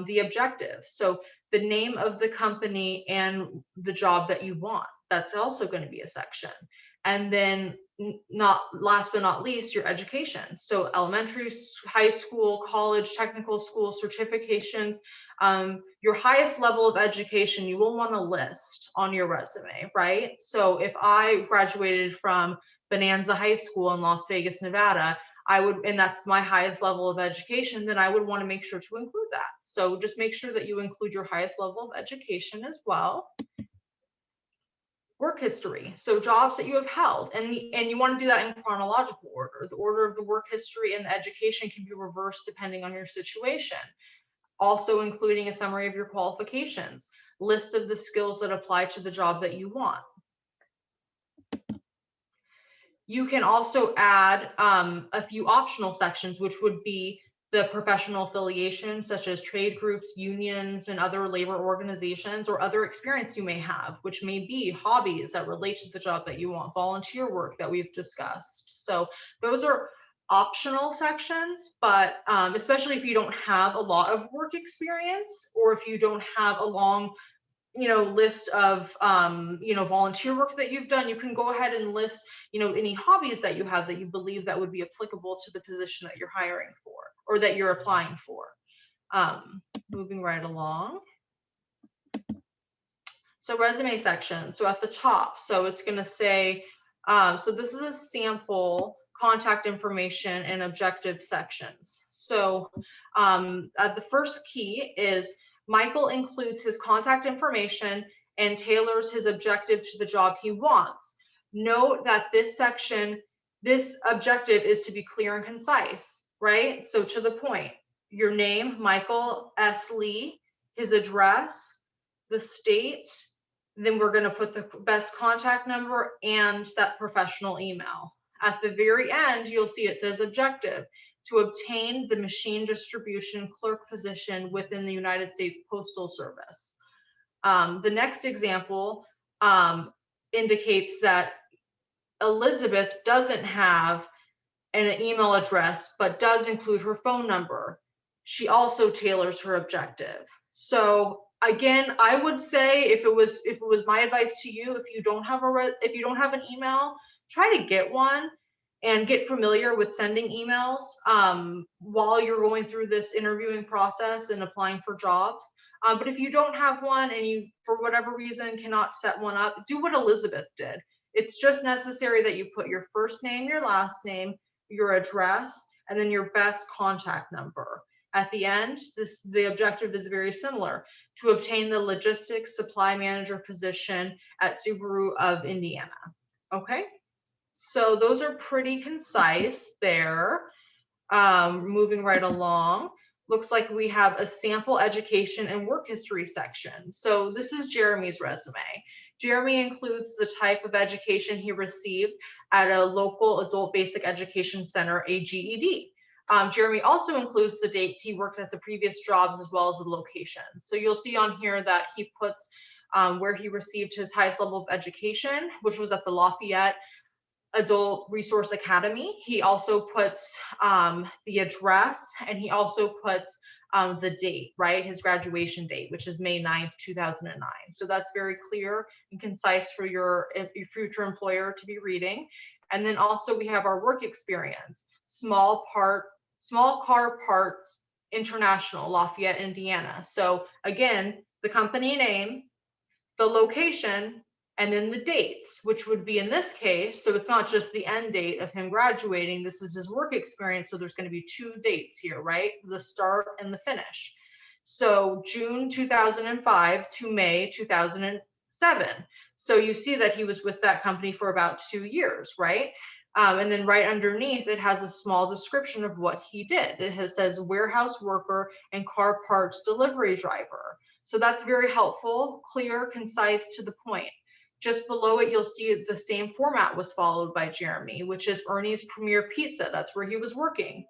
The objective. So the name of the company and the job that you want. That's also going to be a section. And then not last but not least, your education. So elementary, high school, college, technical school, certifications, your highest level of education you will want to list on your resume, right? So if I graduated from Bonanza High School in Las Vegas, Nevada, I would, and that's my highest level of education, then I would want to make sure to include that. So just make sure that you include your highest level of education as well. Work history, so jobs that you have held, and you want to do that in chronological order. The order of the work history and the education can be reversed depending on your situation. Also including a summary of your qualifications, list of the skills that apply to the job that you want. You can also add a few optional sections, which would be the professional affiliations, such as trade groups, unions, and other labor organizations, or other experience you may have, which may be hobbies that relate to the job that you want, volunteer work that we've discussed. So those are optional sections, but especially if you don't have a lot of work experience, or if you don't have a long list of volunteer work that you've done, you can go ahead and list any hobbies that you have that you believe that would be applicable to the position that you're hiring for or that you're applying for. Moving right along. So resume section, so at the top, so it's going to say, so this is a sample contact information and objective sections. So the first key is Michael includes his contact information and tailors his objective to the job he wants. Note that this section, this objective is to be clear and concise, right? So to the point, your name, Michael S. Lee, his address, the state, then we're going to put the best contact number and that professional email. At the very end, you'll see it says objective, to obtain the machine distribution clerk position within the United States Postal Service. The next example indicates that Elizabeth doesn't have an email address, but does include her phone number. She also tailors her objective. So again, I would say if it was my advice to you, if you don't have an email, try to get one and get familiar with sending emails while you're going through this interviewing process and applying for jobs. But if you don't have one and you, for whatever reason, cannot set one up, do what Elizabeth did. It's just necessary that you put your first name, your last name, your address, and then your best contact number. At the end, the objective is very similar, to obtain the logistics supply manager position at Subaru of Indiana. Okay, so those are pretty concise there. Moving right along, looks like we have a sample education and work history section. So this is Jeremy's resume. Jeremy includes the type of education he received at a local adult basic education center, a GED. Jeremy also includes the dates he worked at the previous jobs as well as the location. So you'll see on here that he puts where he received his highest level of education, which was at the Lafayette Adult Resource Academy. He also puts the address, and he also puts the date, right? His graduation date, which is May 9th, 2009. So that's very clear and concise for your future employer to be reading. And then also we have our work experience, Small Car Parts International, Lafayette, Indiana. So again, the company name, the location, and then the dates, which would be in this case, so it's not just the end date of him graduating, this is his work experience, so there's going to be 2 dates here, right? The start and the finish. So June 2005 to May 2007. So you see that he was with that company for about 2 years, right? And then right underneath, it has a small description of what he did. It says warehouse worker and car parts delivery driver. So that's very helpful, clear, concise, to the point. Just below it, you'll see the same format was followed by Jeremy, which is Ernie's Premier Pizza. That's where he was working.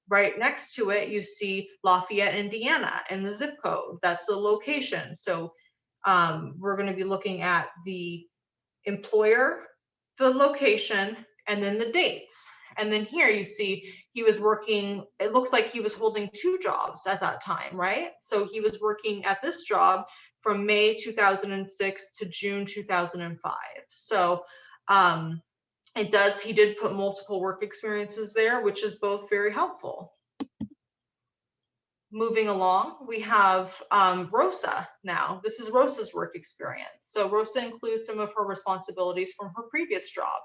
Right next to it, you see Lafayette, Indiana, and the zip code. That's the location. So we're going to be looking at the employer, the location, and then the dates. And then here you see he was working, it looks like he was holding 2 jobs at that time, right? So he was working at this job from May 2006 to June 2005. So he did put multiple work experiences there, which is both very helpful. Moving along, we have Rosa now. This is Rosa's work experience. So Rosa includes some of her responsibilities from her previous job.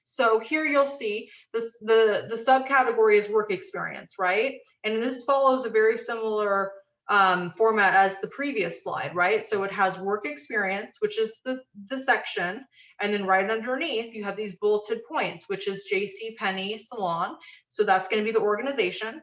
So here you'll see this, the subcategory is work experience, right? And this follows a very similar format as the previous slide, right? So it has work experience, which is the section, and then right underneath you have these bulleted points, which is J.C. Penney Salon. So that's going to be the organization.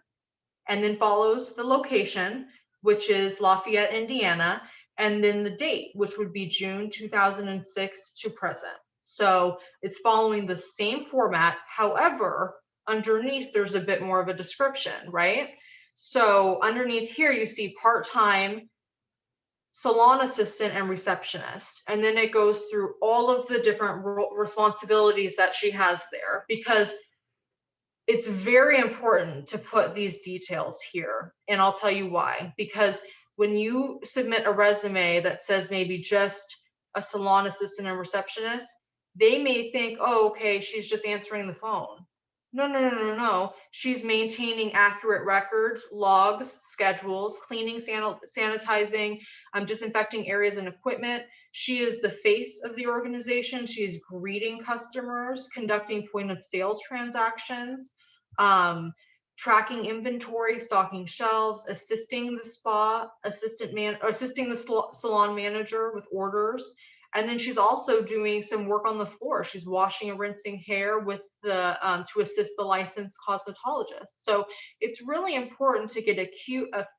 And then follows the location, which is Lafayette, Indiana, and then the date, which would be June 2006 to present. So it's following the same format. However, underneath there's a bit more of a description, right? So underneath here, you see part-time salon assistant and receptionist. And then it goes through all of the different responsibilities that she has there, because it's very important to put these details here. And I'll tell you why. Because when you submit a resume that says maybe just a salon assistant and receptionist, they may think, oh, okay, she's just answering the phone. No. She's maintaining accurate records, logs, schedules, cleaning, sanitizing, disinfecting areas and equipment. She is the face of the organization. She is greeting customers, conducting point of sales transactions, tracking inventory, stocking shelves, assisting the salon manager with orders. And then she's also doing some work on the floor. She's washing and rinsing hair with the to assist the licensed cosmetologist. So it's really important to get a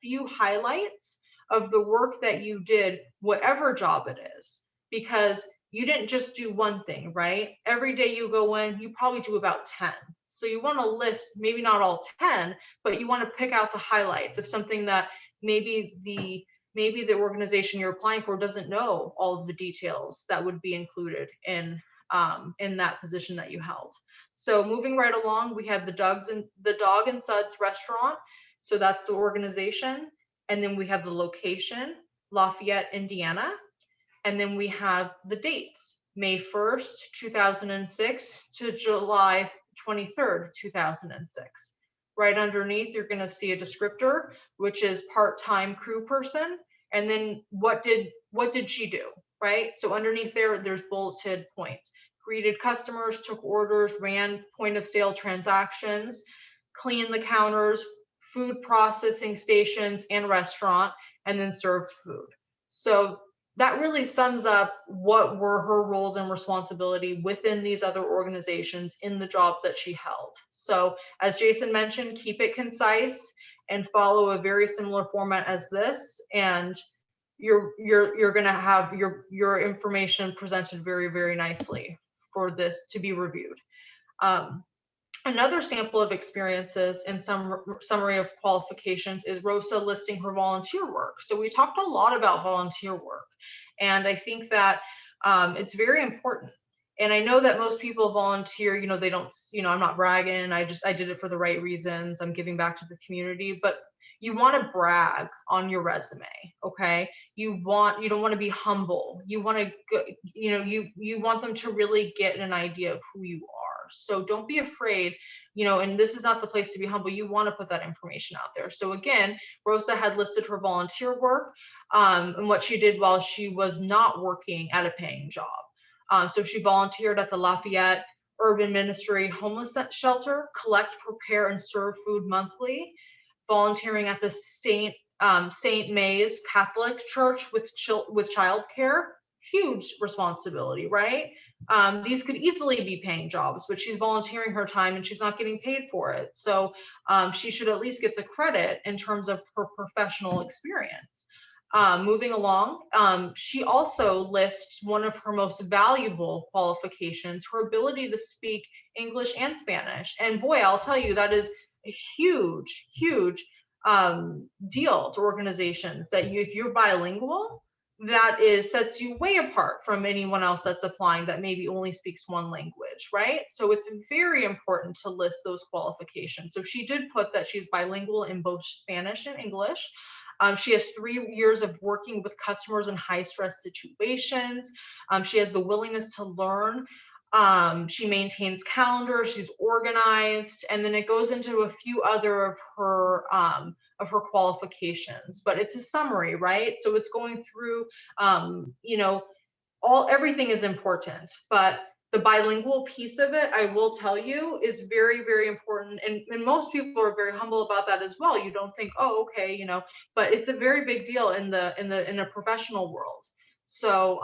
few highlights of the work that you did, whatever job it is, because you didn't just do one thing, right? Every day you go in, you probably do about 10. So you want to list, maybe not all 10, but you want to pick out the highlights of something that maybe the organization you're applying for doesn't know all of the details that would be included in that position that you held. So moving right along, we have the Dog and Suds restaurant. So that's the organization. And then we have the location, Lafayette, Indiana. And then we have the dates, May 1st, 2006 to July 23rd, 2006. Right underneath, you're going to see a descriptor, which is part-time crew person. And then what did she do, right? So underneath there's bulleted points. Greeted customers, took orders, ran point of sale transactions, cleaned the counters, food processing stations and restaurant, and then served food. So that really sums up what were her roles and responsibility within these other organizations in the jobs that she held. So as Jason mentioned, keep it concise and follow a very similar format as this, and you're going to have your information presented very, very nicely for this to be reviewed. Another sample of experiences and some summary of qualifications is Rosa listing her volunteer work. So we talked a lot about volunteer work, and I think that it's very important. And I know that most people volunteer, they don't, I'm not bragging. I did it for the right reasons. I'm giving back to the community, but you want to brag on your resume. Okay. You don't want to be humble. You want to, you want them to really get an idea of who you are. So don't be afraid, and this is not the place to be humble. You want to put that information out there. So again, Rosa had listed her volunteer work and what she did while she was not working at a paying job. So she volunteered at the Lafayette Urban Ministry Homeless Shelter, collect, prepare, and serve food monthly, volunteering at the St. May's Catholic Church with childcare. Huge responsibility, right? These could easily be paying jobs, but she's volunteering her time and she's not getting paid for it. So she should at least get the credit in terms of her professional experience. Moving along, she also lists one of her most valuable qualifications, her ability to speak English and Spanish. And boy, I'll tell you, that is a huge, huge deal to organizations, that if you're bilingual, that sets you way apart from anyone else that's applying that maybe only speaks one language, right? So it's very important to list those qualifications. So she did put that she's bilingual in both Spanish and English. She has 3 years of working with customers in high stress situations. She has the willingness to learn. She maintains calendar, she's organized, and then it goes into a few other of her qualifications, but it's a summary, right? So it's going through, you know, everything is important, but the bilingual piece of it, I will tell you, is very, very important. And most people are very humble about that as well. You don't think, oh, okay, you know, but it's a very big deal in a professional world. So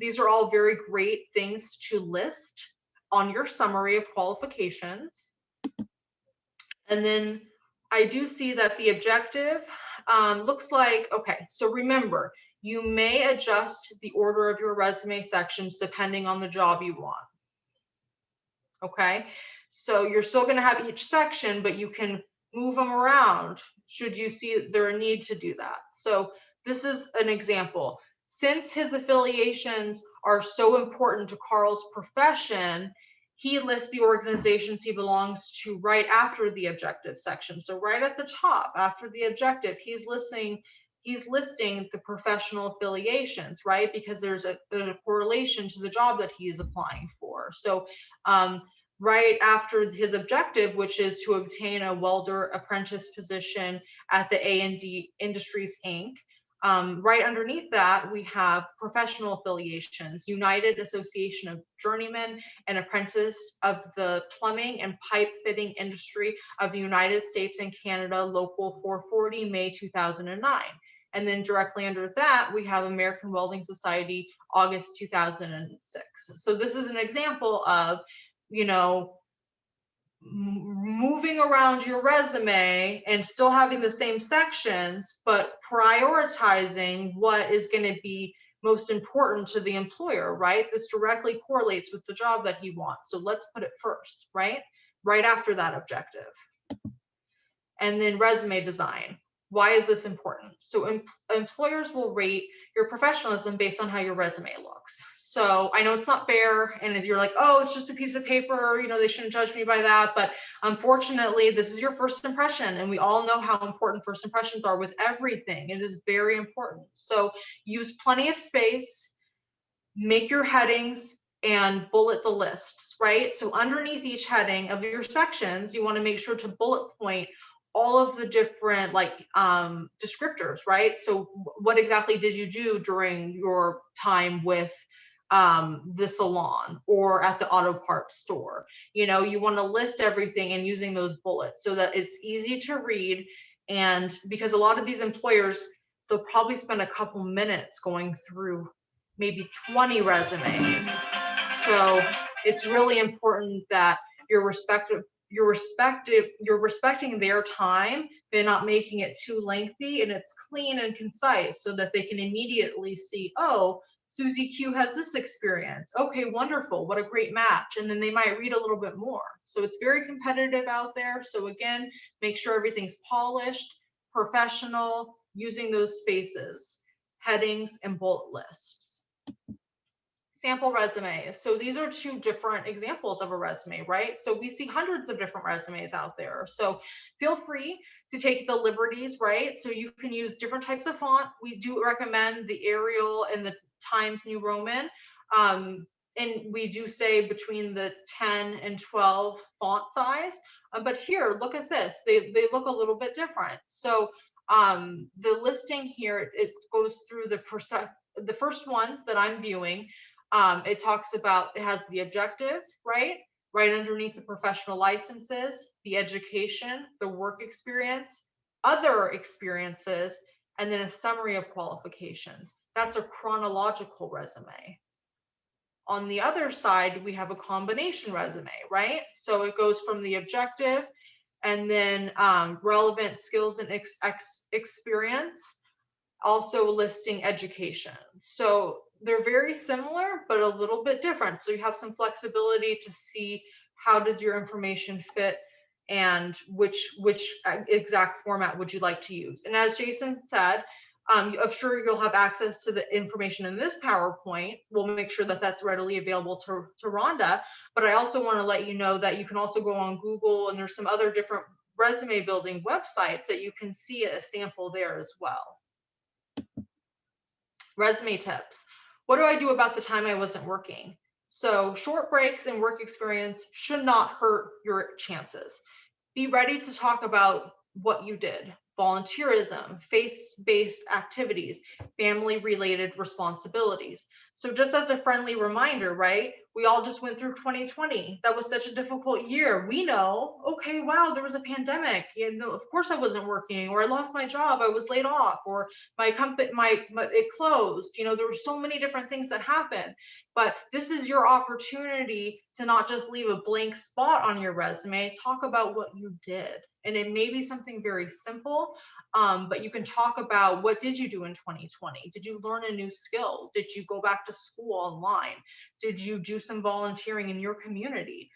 these are all very great things to list on your summary of qualifications. And then I do see that the objective looks like, okay, so remember, you may adjust the order of your resume sections depending on the job you want. Okay, so you're still going to have each section, but you can move them around should you see there a need to do that. So this is an example. Since his affiliations are so important to Carl's profession, he lists the organizations he belongs to right after the objective section. So right at the top, after the objective, he's listing the professional affiliations, right? Because there's a correlation to the job that he's applying for. So right after his objective, which is to obtain a welder apprentice position at the A&D Industries Inc., right underneath that, we have professional affiliations, United Association of Journeymen and Apprentice of the Plumbing and Pipe Fitting Industry of the United States and Canada, Local 440, May 2009. And then directly under that, we have American Welding Society, August 2006. So this is an example of, you know, moving around your resume and still having the same sections, but prioritizing what is going to be most important to the employer, right? This directly correlates with the job that he wants. So let's put it first, right? Right after that objective. And then resume design. Why is this important? So employers will rate your professionalism based on how your resume looks. So I know it's not fair, and you're like, oh, it's just a piece of paper, you know, they shouldn't judge me by that. But unfortunately, this is your first impression, and we all know how important first impressions are with everything. It is very important. So use plenty of space, make your headings, and bullet the lists, right? So underneath each heading of your sections, you want to make sure to bullet point all of the different descriptors, right? So what exactly did you do during your time with the salon or at the auto parts store? You know, you want to list everything and using those bullets so that it's easy to read. And because a lot of these employers, they'll probably spend a couple minutes going through maybe 20 resumes. So it's really important that you're respecting their time. They're not making it too lengthy, and it's clean and concise so that they can immediately see, oh, Susie Q has this experience. Okay, wonderful. What a great match. And then they might read a little bit more. So it's very competitive out there. So again, make sure everything's polished, professional, using those spaces, headings, and bullet lists. Sample resumes. So these are two different examples of a resume, right? So we see hundreds of different resumes out there. So feel free to take the liberties, right? So you can use different types of font. We do recommend the Arial and the Times New Roman. And we do say between the 10 and 12 font size. But here, look at this. They look a little bit different. So the listing here, it goes through the first one that I'm viewing. It talks about, it has the objective, right? Right underneath the professional licenses, the education, the work experience, other experiences, and then a summary of qualifications. That's a chronological resume. On the other side, we have a combination resume, right? So it goes from the objective and then relevant skills and experience, also listing education. So they're very similar, but a little bit different. So you have some flexibility to see how does your information fit and which exact format would you like to use. And as Jason said, I'm sure you'll have access to the information in this PowerPoint. We'll make sure that that's readily available to Rhonda. But I also want to let you know that you can also go on Google, and there's some other different resume building websites that you can see a sample there as well. Resume tips. What do I do about the time I wasn't working? So short breaks and work experience should not hurt your chances. Be ready to talk about what you did. Volunteerism, faith-based activities, family-related responsibilities. So just as a friendly reminder, right? We all just went through 2020. That was such a difficult year. We know, okay, wow, there was a pandemic. You know, of course I wasn't working, or I lost my job, I was laid off, or my company, it closed. You know, there were so many different things that happened. But this is your opportunity to not just leave a blank spot on your resume, talk about what you did. And it may be something very simple, but you can talk about what did you do in 2020? Did you learn a new skill? Did you go back to school online? Did you do some volunteering in your community?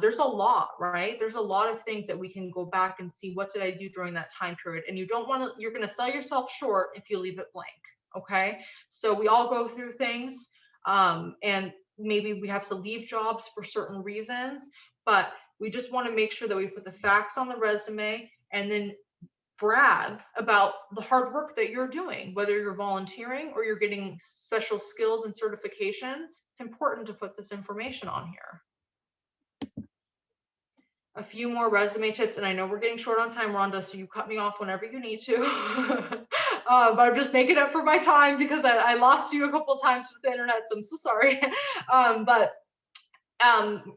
There's a lot, right? There's a lot of things that we can go back and see, what did I do during that time period? And you don't want to, you're going to sell yourself short if you leave it blank. Okay. So we all go through things, and maybe we have to leave jobs for certain reasons, but we just want to make sure that we put the facts on the resume and then brag about the hard work that you're doing, whether you're volunteering or you're getting special skills and certifications. It's important to put this information on here. A few more resume tips, and I know we're getting short on time, Rhonda, so you cut me off whenever you need to. But I'm just making up for my time because I lost you a couple times with the internet, so I'm so sorry.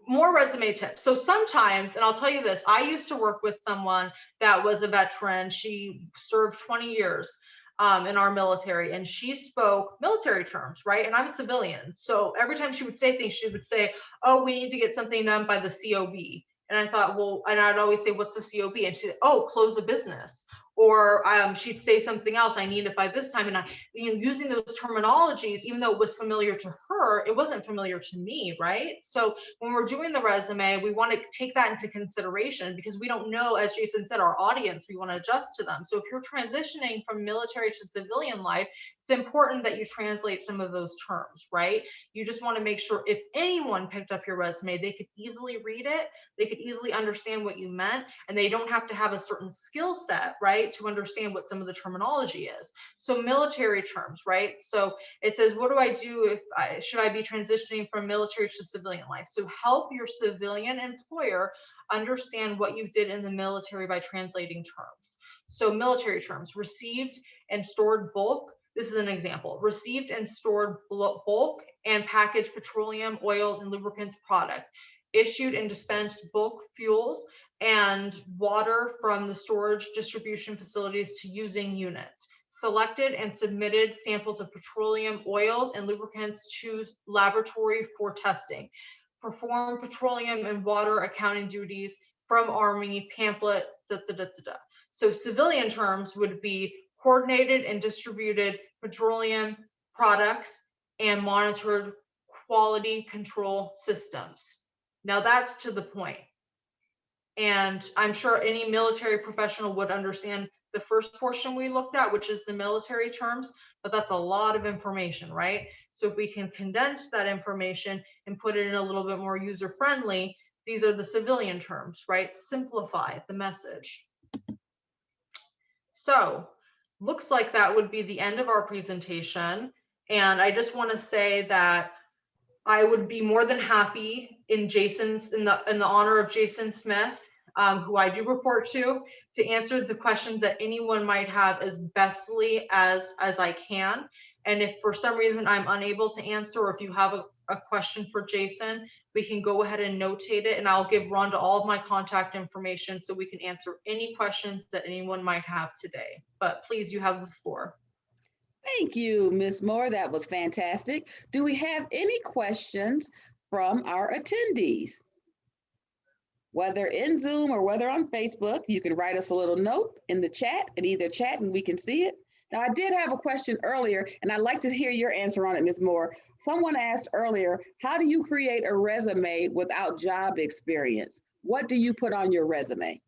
More resume tips. So sometimes, and I'll tell you this, I used to work with someone that was a veteran. She served 20 years in our military, and she spoke military terms, right? And I'm a civilian. So every time she would say things, she would say, oh, we need to get something done by the COB. And I thought, well, and I'd always say, what's the COB? And she'd say, oh, close a business. Or she'd say something else, I need it by this time. And I, you know, using those terminologies, even though it was familiar to her, it wasn't familiar to me, right? So when we're doing the resume, we want to take that into consideration, because we don't know, as Jason said, our audience, we want to adjust to them. So if you're transitioning from military to civilian life, it's important that you translate some of those terms, right? You just want to make sure if anyone picked up your resume, they could easily read it, they could easily understand what you meant, and they don't have to have a certain skill set, right, to understand what some of the terminology is. So military terms, right? So it says, what do I do if should I be transitioning from military to civilian life? So help your civilian employer understand what you did in the military by translating terms. So military terms: received and stored bulk. This is an example: received and stored bulk and packaged petroleum, oils, and lubricants product. Issued and dispensed bulk fuels and water from the storage distribution facilities to using units. Selected and submitted samples of petroleum, oils, and lubricants to laboratory for testing. Perform petroleum and water accounting duties from Army pamphlet, da, da, da, da, da. So civilian terms would be coordinated and distributed petroleum products and monitored quality control systems. Now that's to the point. And I'm sure any military professional would understand the first portion we looked at, which is the military terms, but that's a lot of information, right? So if we can condense that information and put it in a little bit more user-friendly, these are the civilian terms, right? Simplify the message. So looks like that would be the end of our presentation. And I just want to say that I would be more than happy in the honor of Jason Smith, who I do report to answer the questions that anyone might have as bestly as I can. And if for some reason I'm unable to answer, or if you have a question for Jason, we can go ahead and notate it, and I'll give Rhonda all of my contact information so we can answer any questions that anyone might have today. But please, you have the floor. Thank you, Ms. Moore. That was fantastic. Do we have any questions from our attendees? Whether in Zoom or whether on Facebook, you can write us a little note in the chat, and either chat and we can see it, Now, I did have a question earlier, and I'd like to hear your answer on it, Ms. Moore. Someone asked earlier, how do you create a resume without job experience? What do you put on your resume?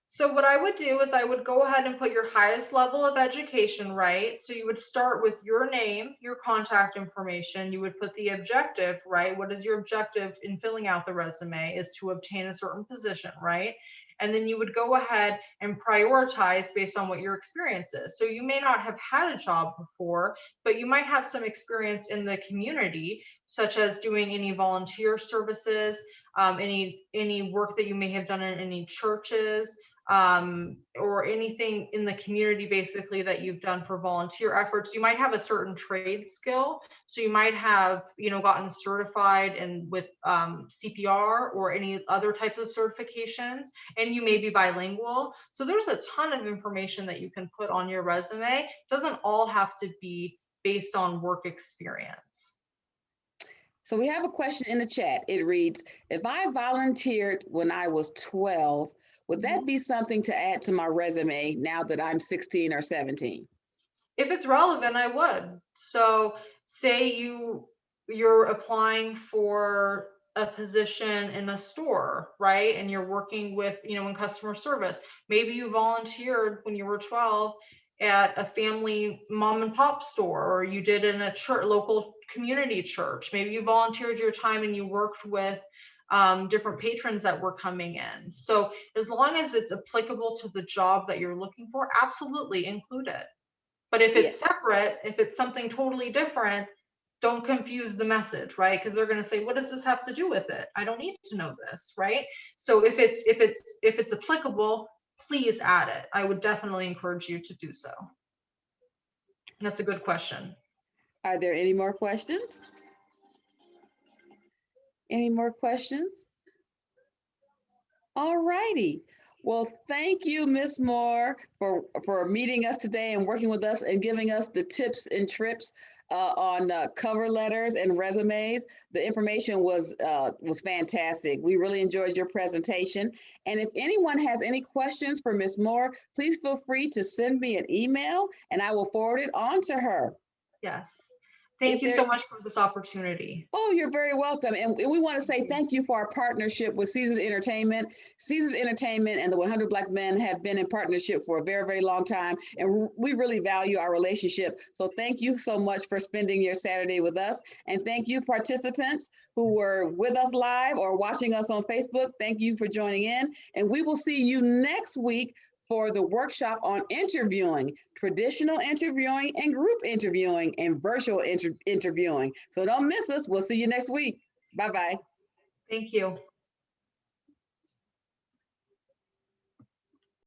So what I would do is I would go ahead and put your highest level of education, right? So you would start with your name, your contact information. You would put the objective, right? What is your objective in filling out the resume is to obtain a certain position, right? And then you would go ahead and prioritize based on what your experience is. So you may not have had a job before, but you might have some experience in the community, such as doing any volunteer services, any work that you may have done in any churches, or anything in the community basically that you've done for volunteer efforts. You might have a certain trade skill. So you might have, gotten certified and with CPR or any other type of certifications, and you may be bilingual. So there's a ton of information that you can put on your resume. It doesn't all have to be based on work experience. So we have a question in the chat. It reads, if I volunteered when I was 12, would that be something to add to my resume now that I'm 16 or 17? If it's relevant, I would. So say you're applying for a position in a store, right? And you're working with, in customer service. Maybe you volunteered when you were 12 at a family mom and pop store, or you did in a church, local community church. Maybe you volunteered your time and you worked with different patrons that were coming in. So as long as it's applicable to the job that you're looking for, absolutely include it. But if it's separate, if it's something totally different, don't confuse the message, right? Because they're going to say, what does this have to do with it? I don't need to know this, right? So if it's applicable, please add it. I would definitely encourage you to do so. That's a good question. Are there any more questions? Any more questions? All righty. Well, thank you, Ms. Moore, for meeting us today and working with us and giving us the tips and trips on cover letters and resumes. The information was fantastic. We really enjoyed your presentation. And if anyone has any questions for Ms. Moore, please feel free to send me an email and I will forward it on to her. Yes. Thank you so much for this opportunity. Oh, you're very welcome. And we want to say thank you for our partnership with Ceasars Entertainment. Ceasars Entertainment and the 100 Black Men have been in partnership for a very, very long time. And we really value our relationship. So thank you so much for spending your Saturday with us. And thank you, participants who were with us live or watching us on Facebook. Thank you for joining in. And we will see you next week for the workshop on interviewing, traditional interviewing and group interviewing and virtual interviewing. So don't miss us. We'll see you next week. Bye-bye. Thank you.